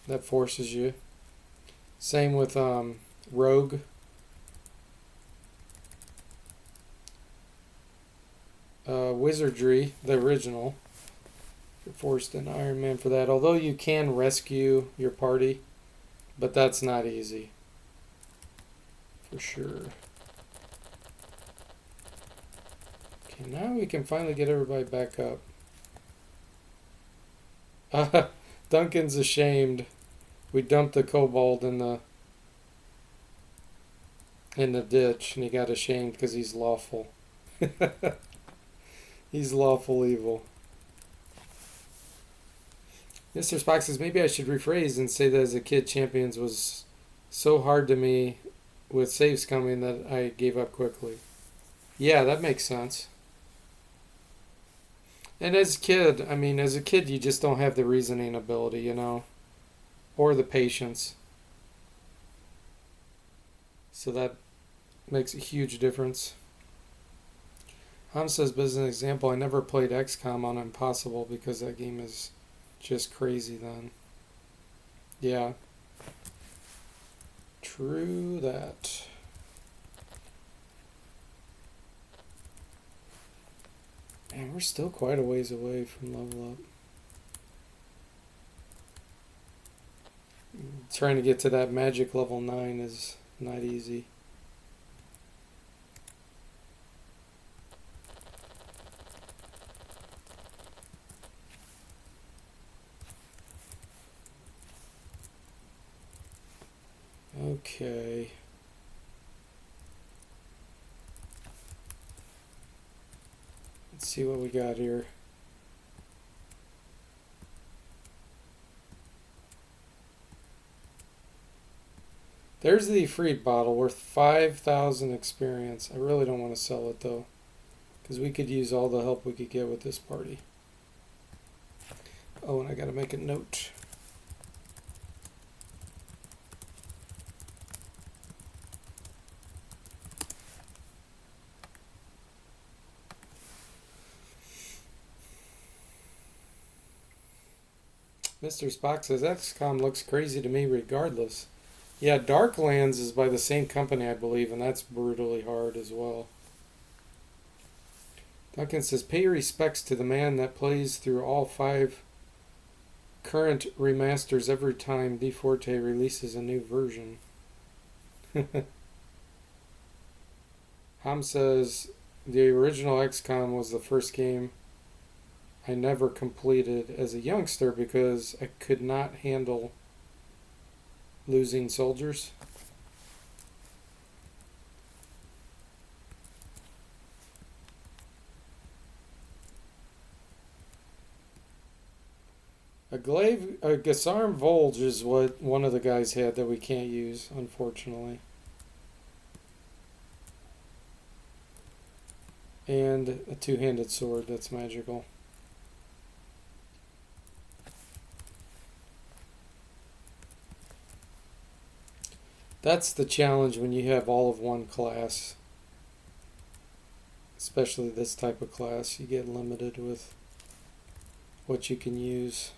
That forces you. Same with Rogue. Wizardry, the original. You're forced in Iron Man for that. Although you can rescue your party, but that's not easy. For sure. Okay, now we can finally get everybody back up. Duncan's ashamed. We dumped the kobold in the ditch, and he got ashamed because he's lawful. He's lawful evil. Mr. Spock says, maybe I should rephrase and say that as a kid, Champions was so hard to me with saves coming that I gave up quickly. Yeah, that makes sense. And as a kid, you just don't have the reasoning ability, you know, or the patience. So that makes a huge difference. Ham says, but as an example, I never played XCOM on Impossible because that game is just crazy then. Yeah. True that. Man, we're still quite a ways away from level up. Trying to get to that magic level 9 is not easy. Okay. Let's see what we got here. There's the Ifrit bottle worth 5,000 experience. I really don't want to sell it though, because we could use all the help we could get with this party. Oh, and I gotta make a note. Mr. Spock says XCOM looks crazy to me regardless. Yeah, Darklands is by the same company, I believe, and that's brutally hard as well. Duncan says, pay respects to the man that plays through all 5 current remasters every time DFortae releases a new version. Ham says, the original XCOM was the first game I never completed as a youngster because I could not handle losing soldiers. A Gasarm Volge is what one of the guys had that we can't use, unfortunately. And a two-handed sword that's magical. That's the challenge when you have all of one class. Especially this type of class, you get limited with what you can use.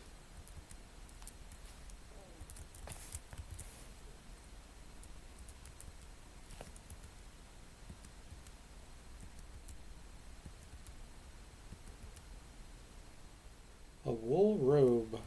A wool robe.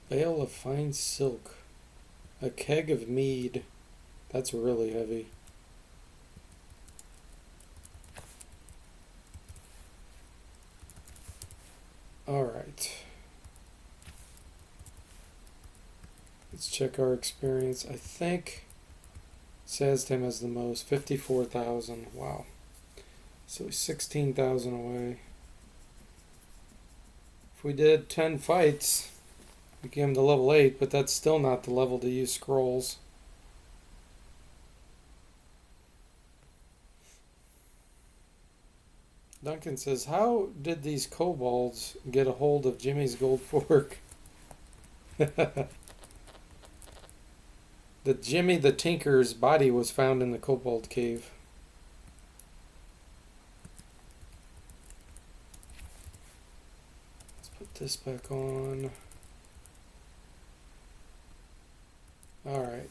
Bale of fine silk. A keg of mead. That's really heavy. Alright. Let's check our experience. I think Saztam has the most. 54,000. Wow. So he's 16,000 away. If we did 10 fights, we get him to level 8, but that's still not the level to use scrolls. Duncan says, how did these kobolds get a hold of Jimmy's gold fork? The Jimmy the Tinker's body was found in the kobold cave. Let's put this back on. Alright.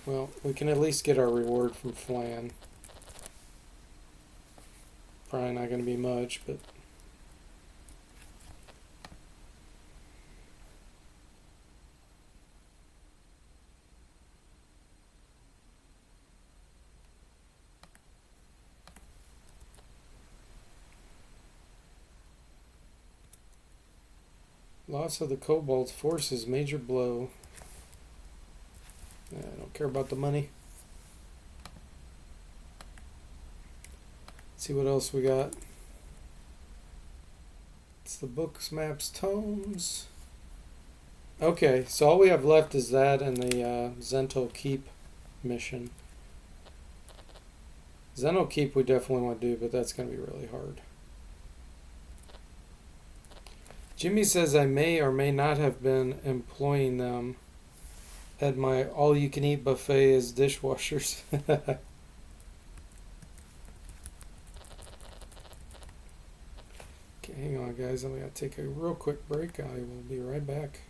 Well, we can at least get our reward from Flan. Probably not going to be much, but... Loss of the kobold's forces, major blow. I don't care about the money. Let's see what else we got. It's the books, maps, tomes. Okay, so all we have left is that and the Zento Keep mission. Zento Keep we definitely want to do, but that's going to be really hard. Jimmy says I may or may not have been employing them at my all-you-can-eat buffet as dishwashers. Okay, hang on guys, I'm going to take a real quick break. I will be right back.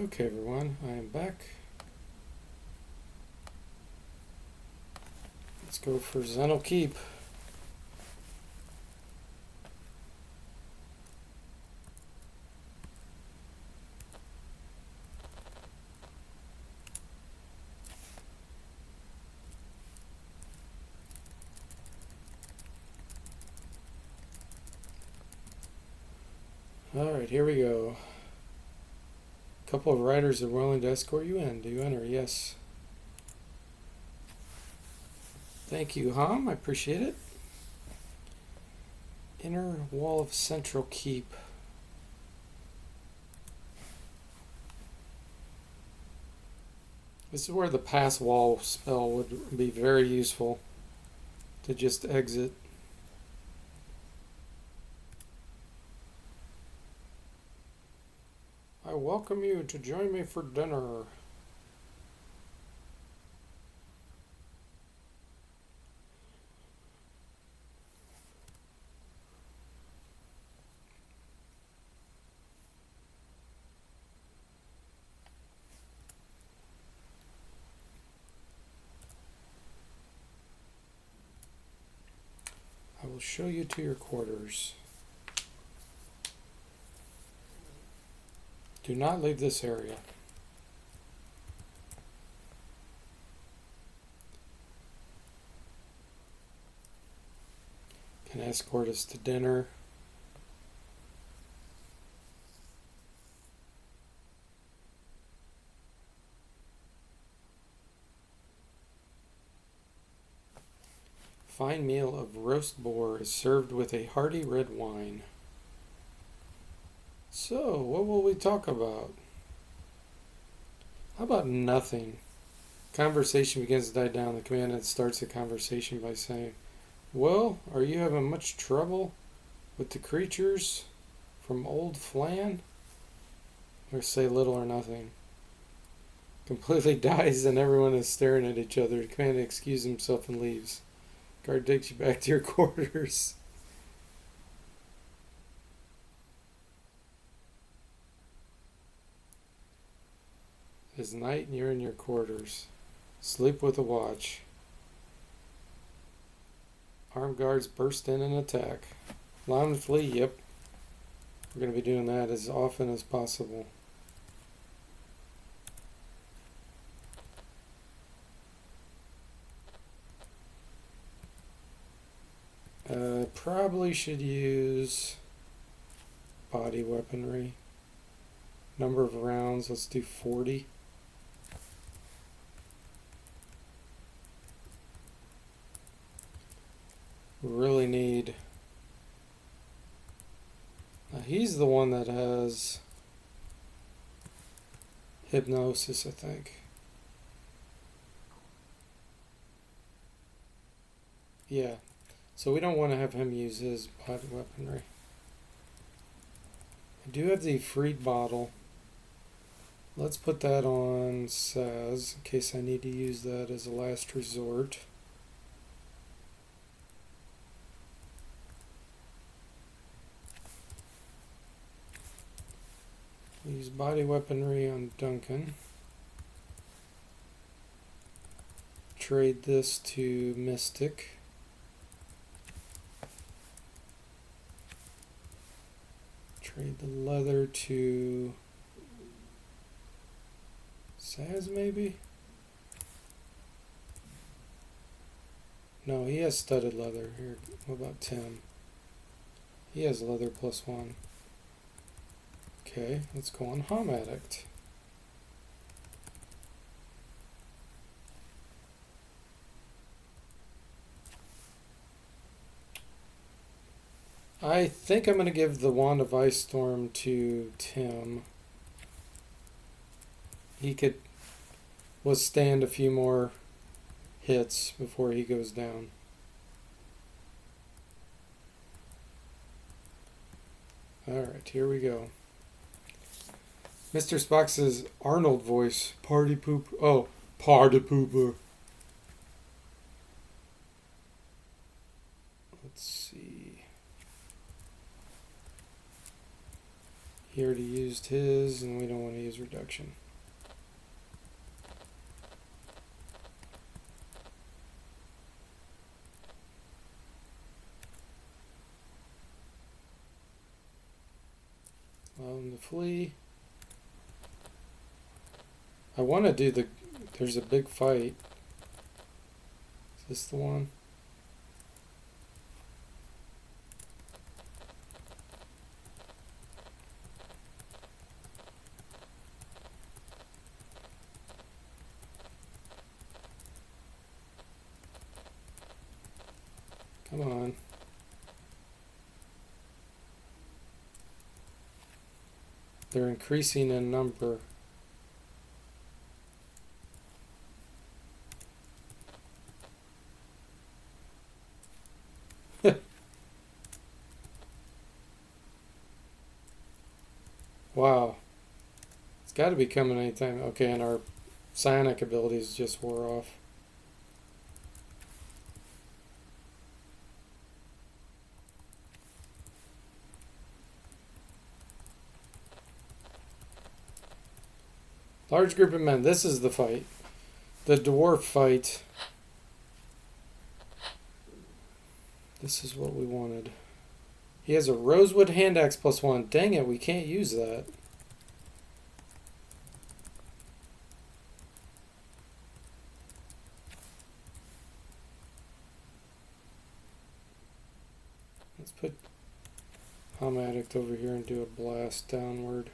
Okay, everyone, I am back. Let's go for Zen'll Keep. Alright, here we go. A couple of riders are willing to escort you in. Do you enter? Yes. Thank you, Hom. I appreciate it. Inner wall of Central Keep. This is where the pass wall spell would be very useful to just exit. I welcome you to join me for dinner. I will show you to your quarters. Do not leave this area. Can escort us to dinner. Fine meal of roast boar is served with a hearty red wine. So, what will we talk about? How about nothing? Conversation begins to die down. The commandant starts the conversation by saying, well, are you having much trouble with the creatures from Old Flan? Or say little or nothing. Completely dies and everyone is staring at each other. The commandant excuses himself and leaves. Guard takes you back to your quarters. It is night and you're in your quarters. Sleep with a watch. Armed guards burst in and attack. Line and flee, yep. We're going to be doing that as often as possible. Probably should use body weaponry. Number of rounds, let's do 40. Really need... he's the one that has hypnosis, I think. Yeah. So we don't want to have him use his body weaponry. I do have the freed bottle. Let's put that on Saz in case I need to use that as a last resort. Use body weaponry on Duncan. Trade this to Mystic. Trade the leather to Saz, maybe? No, he has studded leather. Here, what about Tim? He has leather +1. Okay, let's go on Hom Addict. I think I'm going to give the Wand of Ice Storm to Tim. He could withstand a few more hits before he goes down. Alright, here we go. Mr. Spock says, Arnold voice, party poop. Oh, party pooper. Let's see. He already used his, and we don't want to use reduction. Allow him to flee. I want to do the... There's a big fight. Is this the one? Come on. They're increasing in number. Wow. It's got to be coming anytime. Okay, and our psionic abilities just wore off. Large group of men. This is the fight. The dwarf fight. This is what we wanted. He has a rosewood hand axe +1. Dang it, we can't use that. Let's put Hum Addict over here and do a blast downward.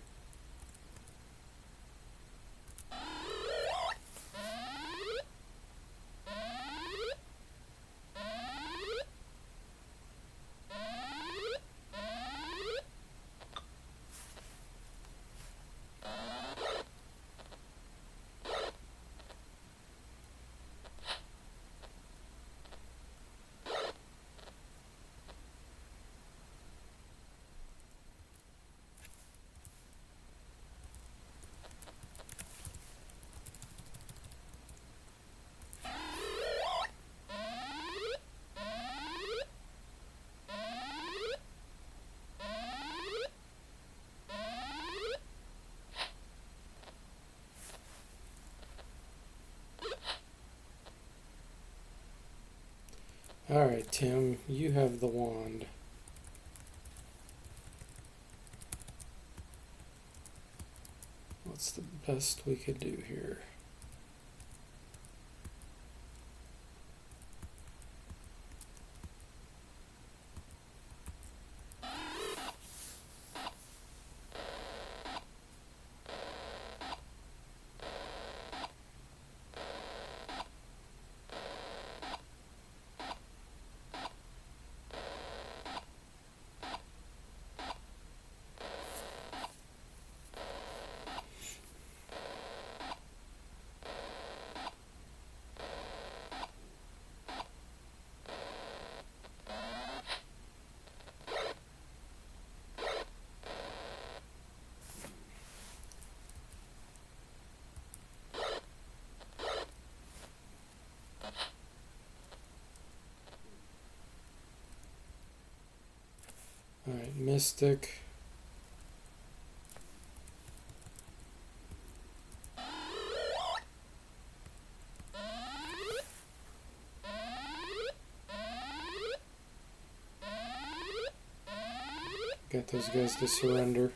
Alright, Tim, you have the wand. What's the best we could do here? Alright, Mystic. Got those guys to surrender.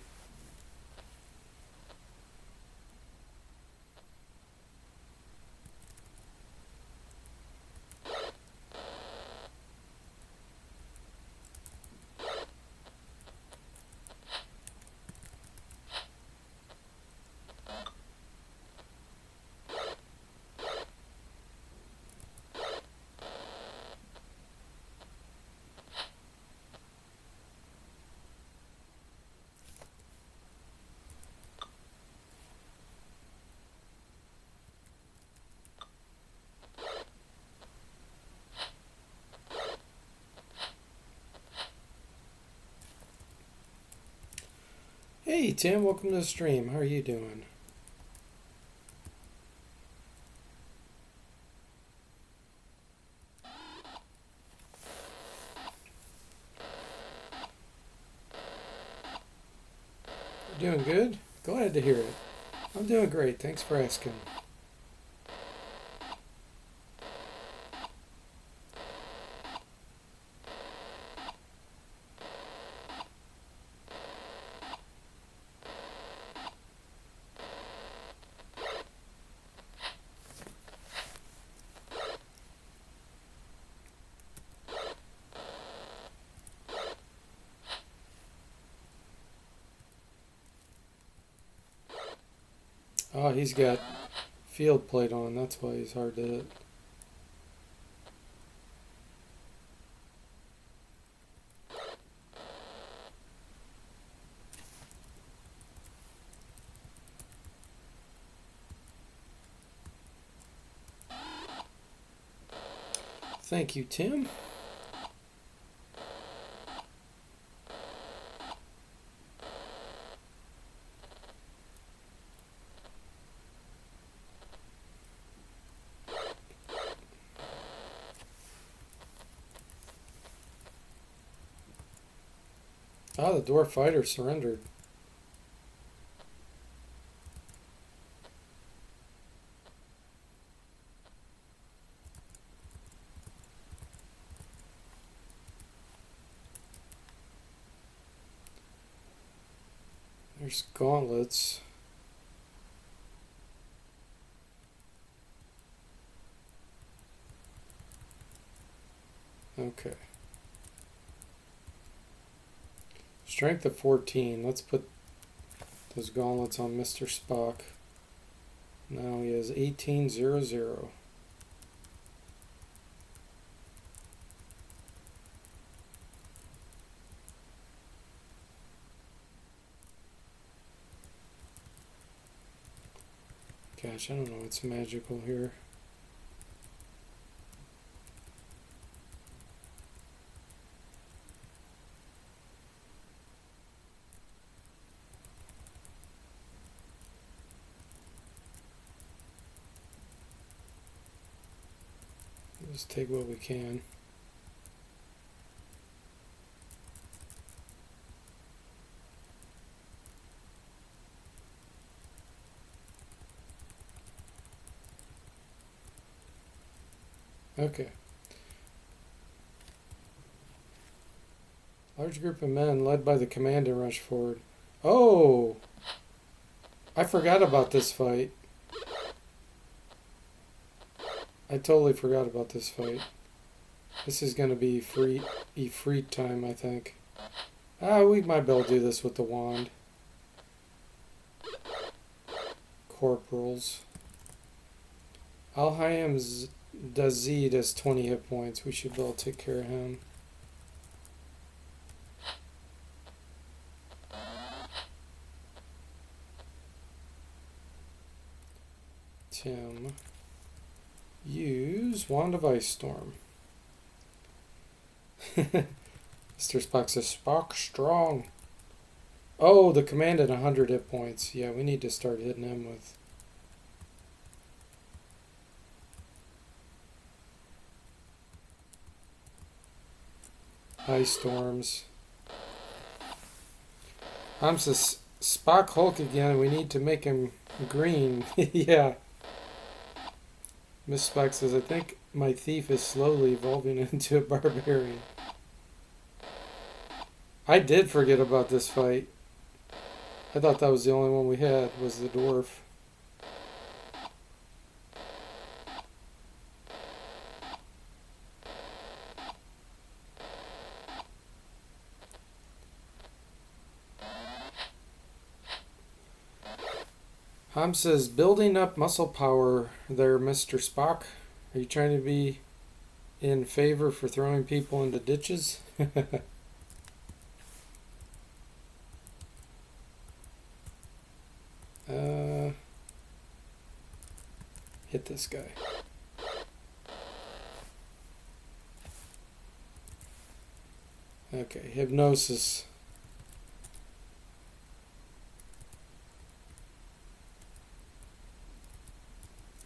Hey Tim, welcome to the stream. How are you doing? You doing good? Glad to hear it. I'm doing great. Thanks for asking. Oh, he's got field plate on. That's why he's hard to hit. Thank you, Tim. Ah, the dwarf fighter surrendered. There's gauntlets. Okay. Strength of 14. Let's put those gauntlets on Mr. Spock. Now he has 1800. Gosh, I don't know what's magical here. Just take what we can. Okay. Large group of men led by the commander rush forward. Oh! I forgot about this fight. I totally forgot about this fight. This is going to be free time, I think. We might be able to do this with the wand. Corporals. Alhaim Dazid has 20 hit points. We should be able to take care of him. Tim. Use Wand of Ice Storm. Mr. Spock says, Spock strong. Oh, the command at 100 hit points. Yeah, we need to start hitting him with... Ice Storms. I'm says, Spock Hulk again. We need to make him green. Yeah. Miss Spock says, I think my thief is slowly evolving into a barbarian. I did forget about this fight. I thought that was the only one we had, was the dwarf. Ham says, building up muscle power there, Mr. Spock. Are you trying to be in favor for throwing people into ditches? Hit this guy. Okay, hypnosis.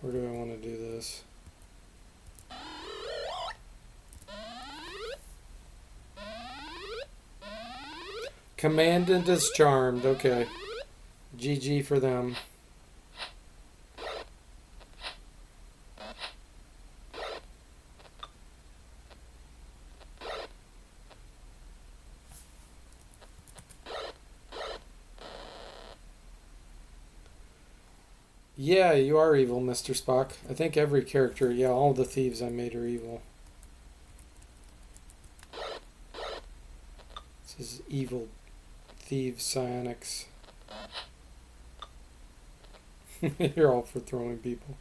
Where do I want to do this? Commandant is charmed. Okay. GG for them. Yeah, you are evil, Mr. Spock. I think every character, yeah, all the thieves I made are evil. This is evil thieves psionics. You're all for throwing people.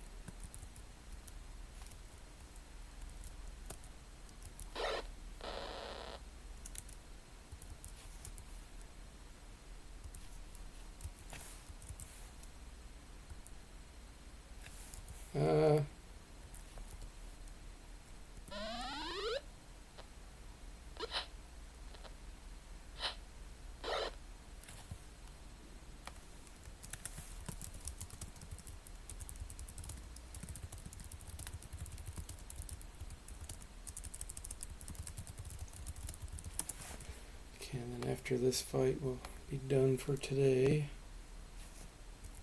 Okay, and then after this fight, we'll be done for today.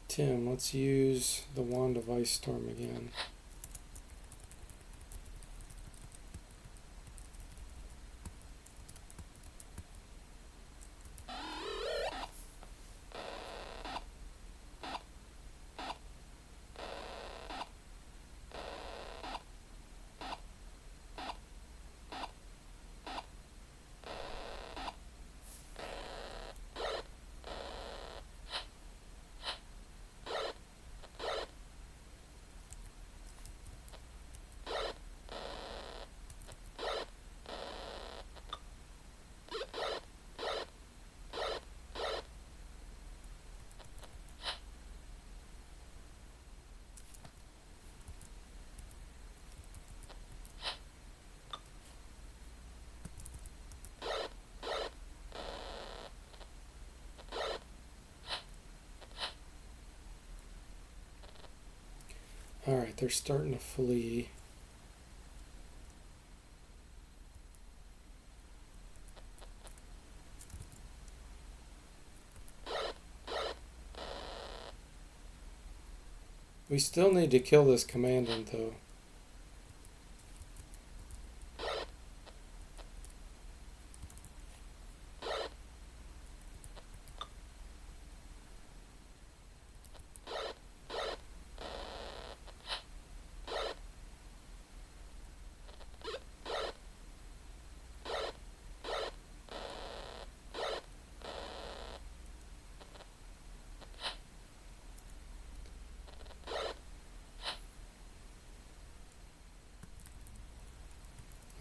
Tim, let's use the Wand of Ice Storm again. Alright, they're starting to flee. We still need to kill this commandant, though.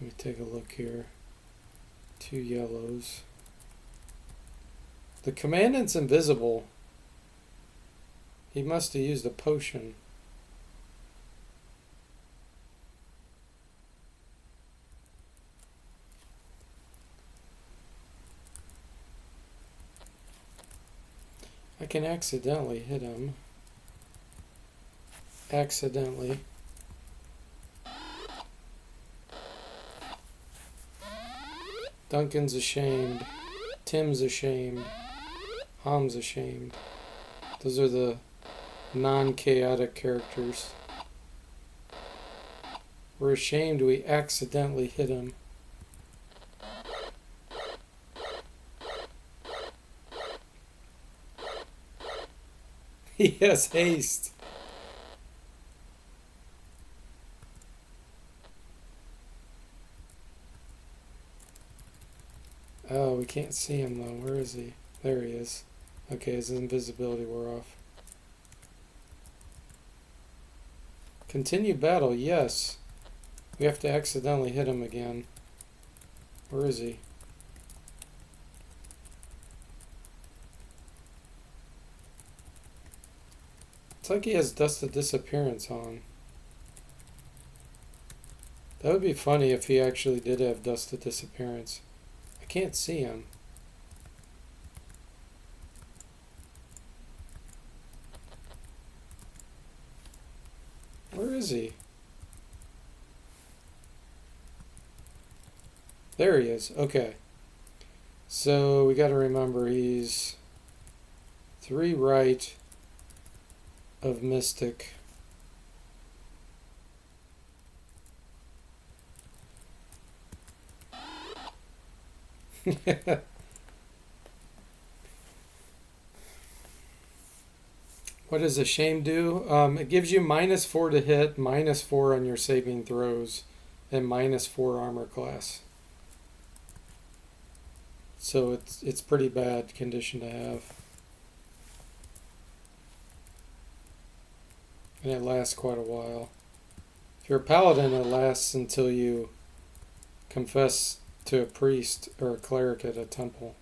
Let me take a look here. 2 yellows. The commandant's invisible. He must have used a potion. I can accidentally hit him. Accidentally. Duncan's ashamed. Tim's ashamed. Ham's ashamed. Those are the non-chaotic characters. We're ashamed we accidentally hit him. He has haste. Oh, we can't see him though. Where is he? There he is. Okay, his invisibility wore off. Continue battle, yes. We have to accidentally hit him again. Where is he? It's like he has Dust of Disappearance on. That would be funny if he actually did have Dust of Disappearance. I can't see him. Where is he? There he is. Okay. So we got to remember he's 3 right of Mystic. What does a shame do? It gives you -4 to hit, -4 on your saving throws, and -4 armor class. So it's pretty bad condition to have. And it lasts quite a while. If you're a paladin, it lasts until you confess to a priest or a cleric at a temple.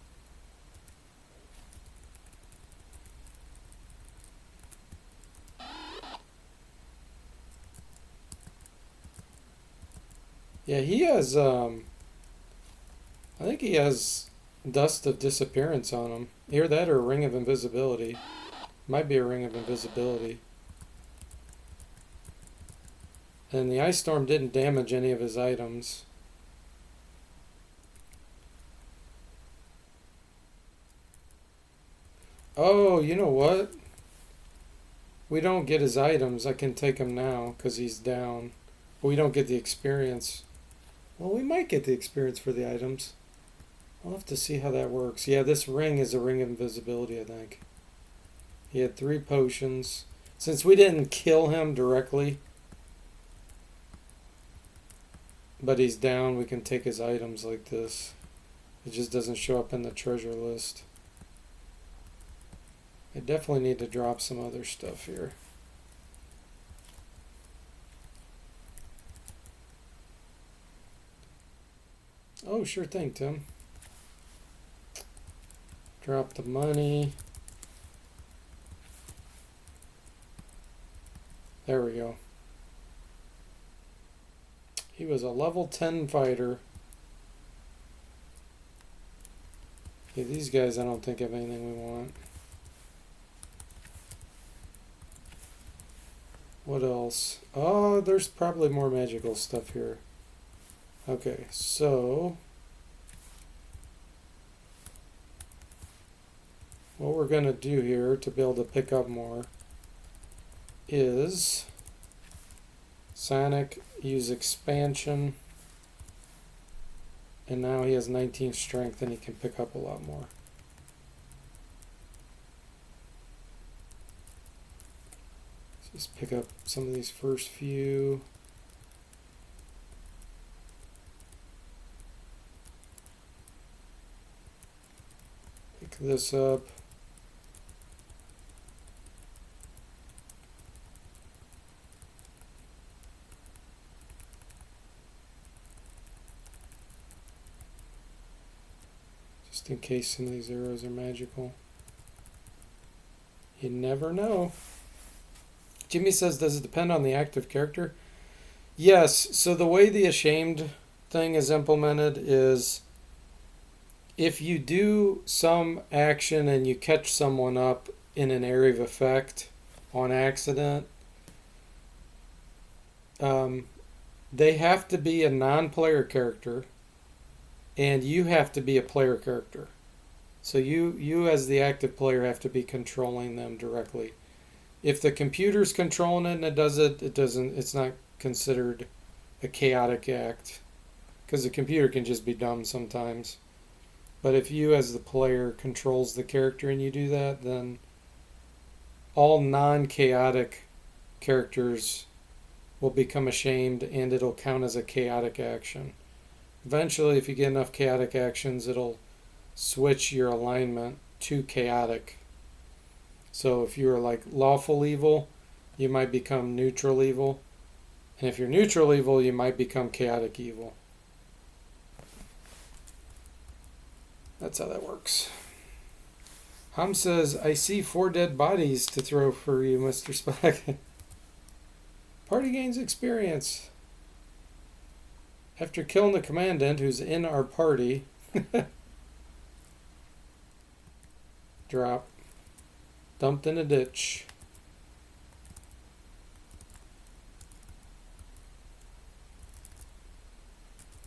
Yeah, he has, I think he has Dust of Disappearance on him. Either that or a Ring of Invisibility. Might be a Ring of Invisibility. And the Ice Storm didn't damage any of his items. Oh, you know what? We don't get his items. I can take him now because he's down. But we don't get the experience. Well, we might get the experience for the items. I'll have to see how that works. Yeah, this ring is a Ring of Invisibility, I think. He had 3 potions. Since we didn't kill him directly, but he's down, we can take his items like this. It just doesn't show up in the treasure list. I definitely need to drop some other stuff here. Oh, sure thing, Tim. Drop the money. There we go. He was a level 10 fighter. Yeah, these guys I don't think have anything we want. What else? Oh, there's probably more magical stuff here. Okay, so what we're going to do here to be able to pick up more is Sonic use expansion, and now he has 19 strength and he can pick up a lot more. Let's just pick up some of these first few. Pick this up. Just in case some of these arrows are magical. You never know. Jimmy says, does it depend on the active character? Yes. So the way the Ashamed thing is implemented is if you do some action and you catch someone up in an area of effect on accident, they have to be a non-player character and you have to be a player character. So you as the active player have to be controlling them directly. If the computer's controlling it and it does it, it's not considered a chaotic act because the computer can just be dumb sometimes. But if you as the player controls the character and you do that, then all non-chaotic characters will become ashamed and it'll count as a chaotic action. Eventually, if you get enough chaotic actions, it'll switch your alignment to chaotic. So if you're like lawful evil, you might become neutral evil. And if you're neutral evil, you might become chaotic evil. That's how that works. Ham says, I see 4 dead bodies to throw for you, Mr. Spike. Party gains experience. After killing the commandant who's in our party. Drop. Dumped in a ditch.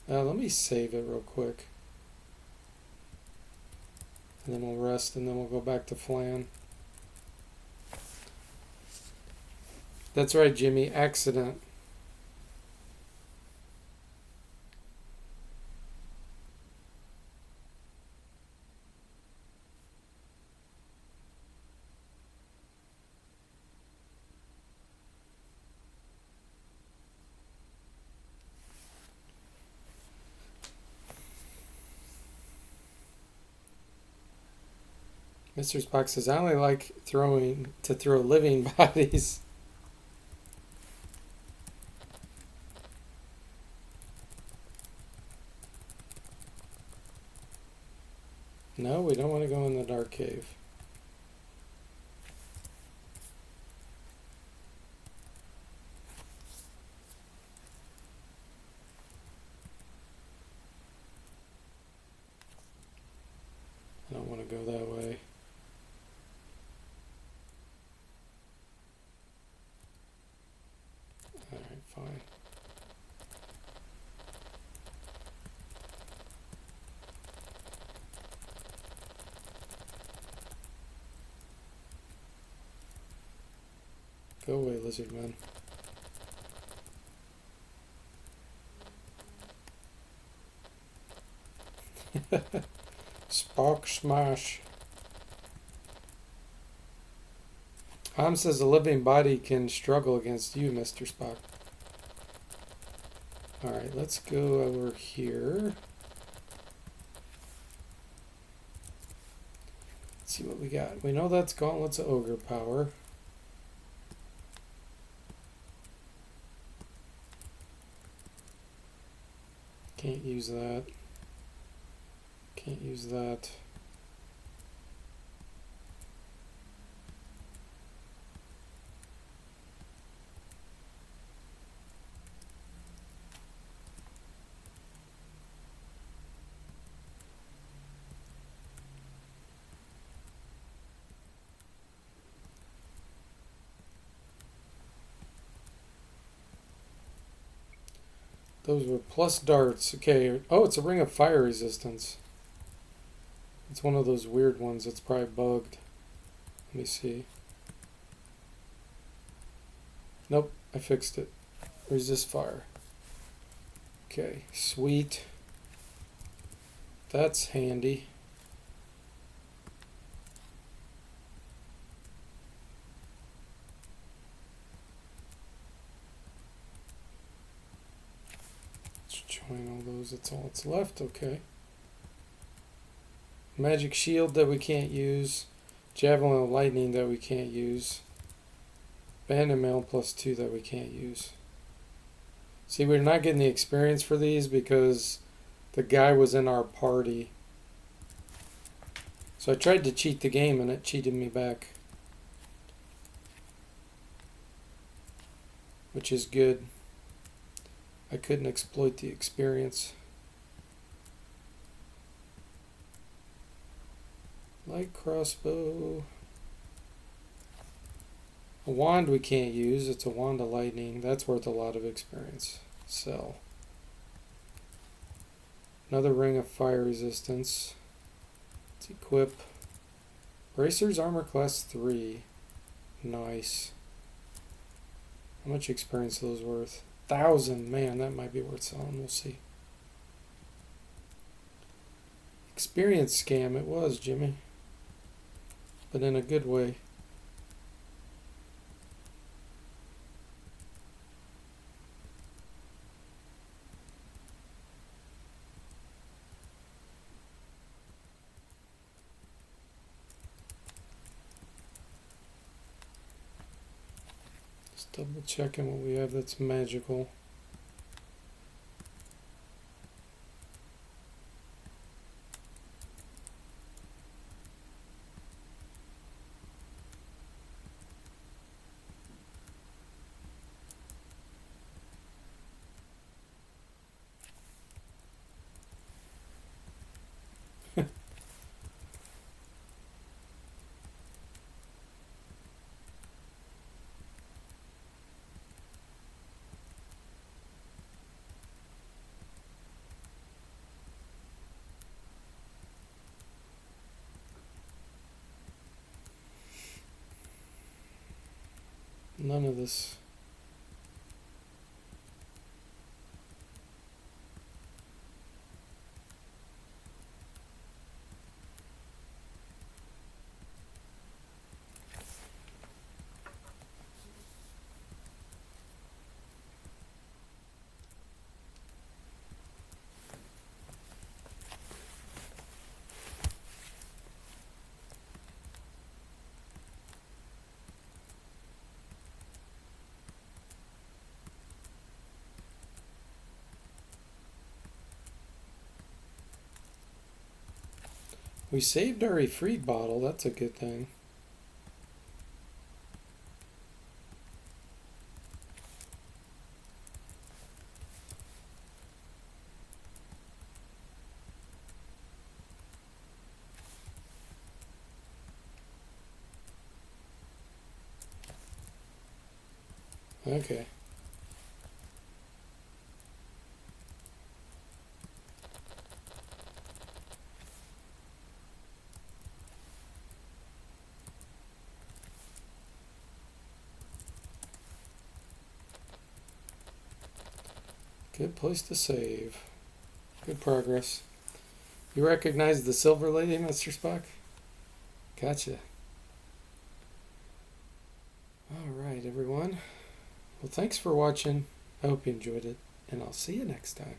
Let me save it real quick. And then we'll rest and then we'll go back to Flan. That's right, Jimmy. Accident. Mr. Spock says, I only like to throw living bodies. No, we don't want to go in the dark cave. I don't want to go that way. Alright, fine. Go away, lizard man. Spock smash. Ham says a living body can struggle against you, Mr. Spock. Alright, let's go over here. Let's see what we got. We know that's gauntlets of ogre power. Can't use that. Can't use that. Those were plus darts. Okay. Oh, it's a ring of fire resistance. It's one of those weird ones that's probably bugged. Let me see. Nope, I fixed it. Resist fire. Okay, sweet. That's handy. Let's join all those. That's all that's left. Okay. Magic shield that we can't use. Javelin of lightning that we can't use. Bandit mail +2 that we can't use. See, we're not getting the experience for these because the guy was in our party. So I tried to cheat the game and it cheated me back. Which is good. I couldn't exploit the experience. Light crossbow. A wand we can't use. It's a wand of lightning. That's worth a lot of experience. Sell. Another ring of fire resistance. Let's equip. Bracers armor class 3. Nice. How much experience are those worth? 1,000. Man, that might be worth selling. We'll see. Experience scam it was, Jimmy. But in a good way. Just double checking what we have that's magical. None of this We saved our refreed bottle. That's a good thing. Okay. Good place to save. Good progress. You recognize the silver lady, Mr. Spock? Gotcha. Alright, everyone. Well, thanks for watching. I hope you enjoyed it, and I'll see you next time.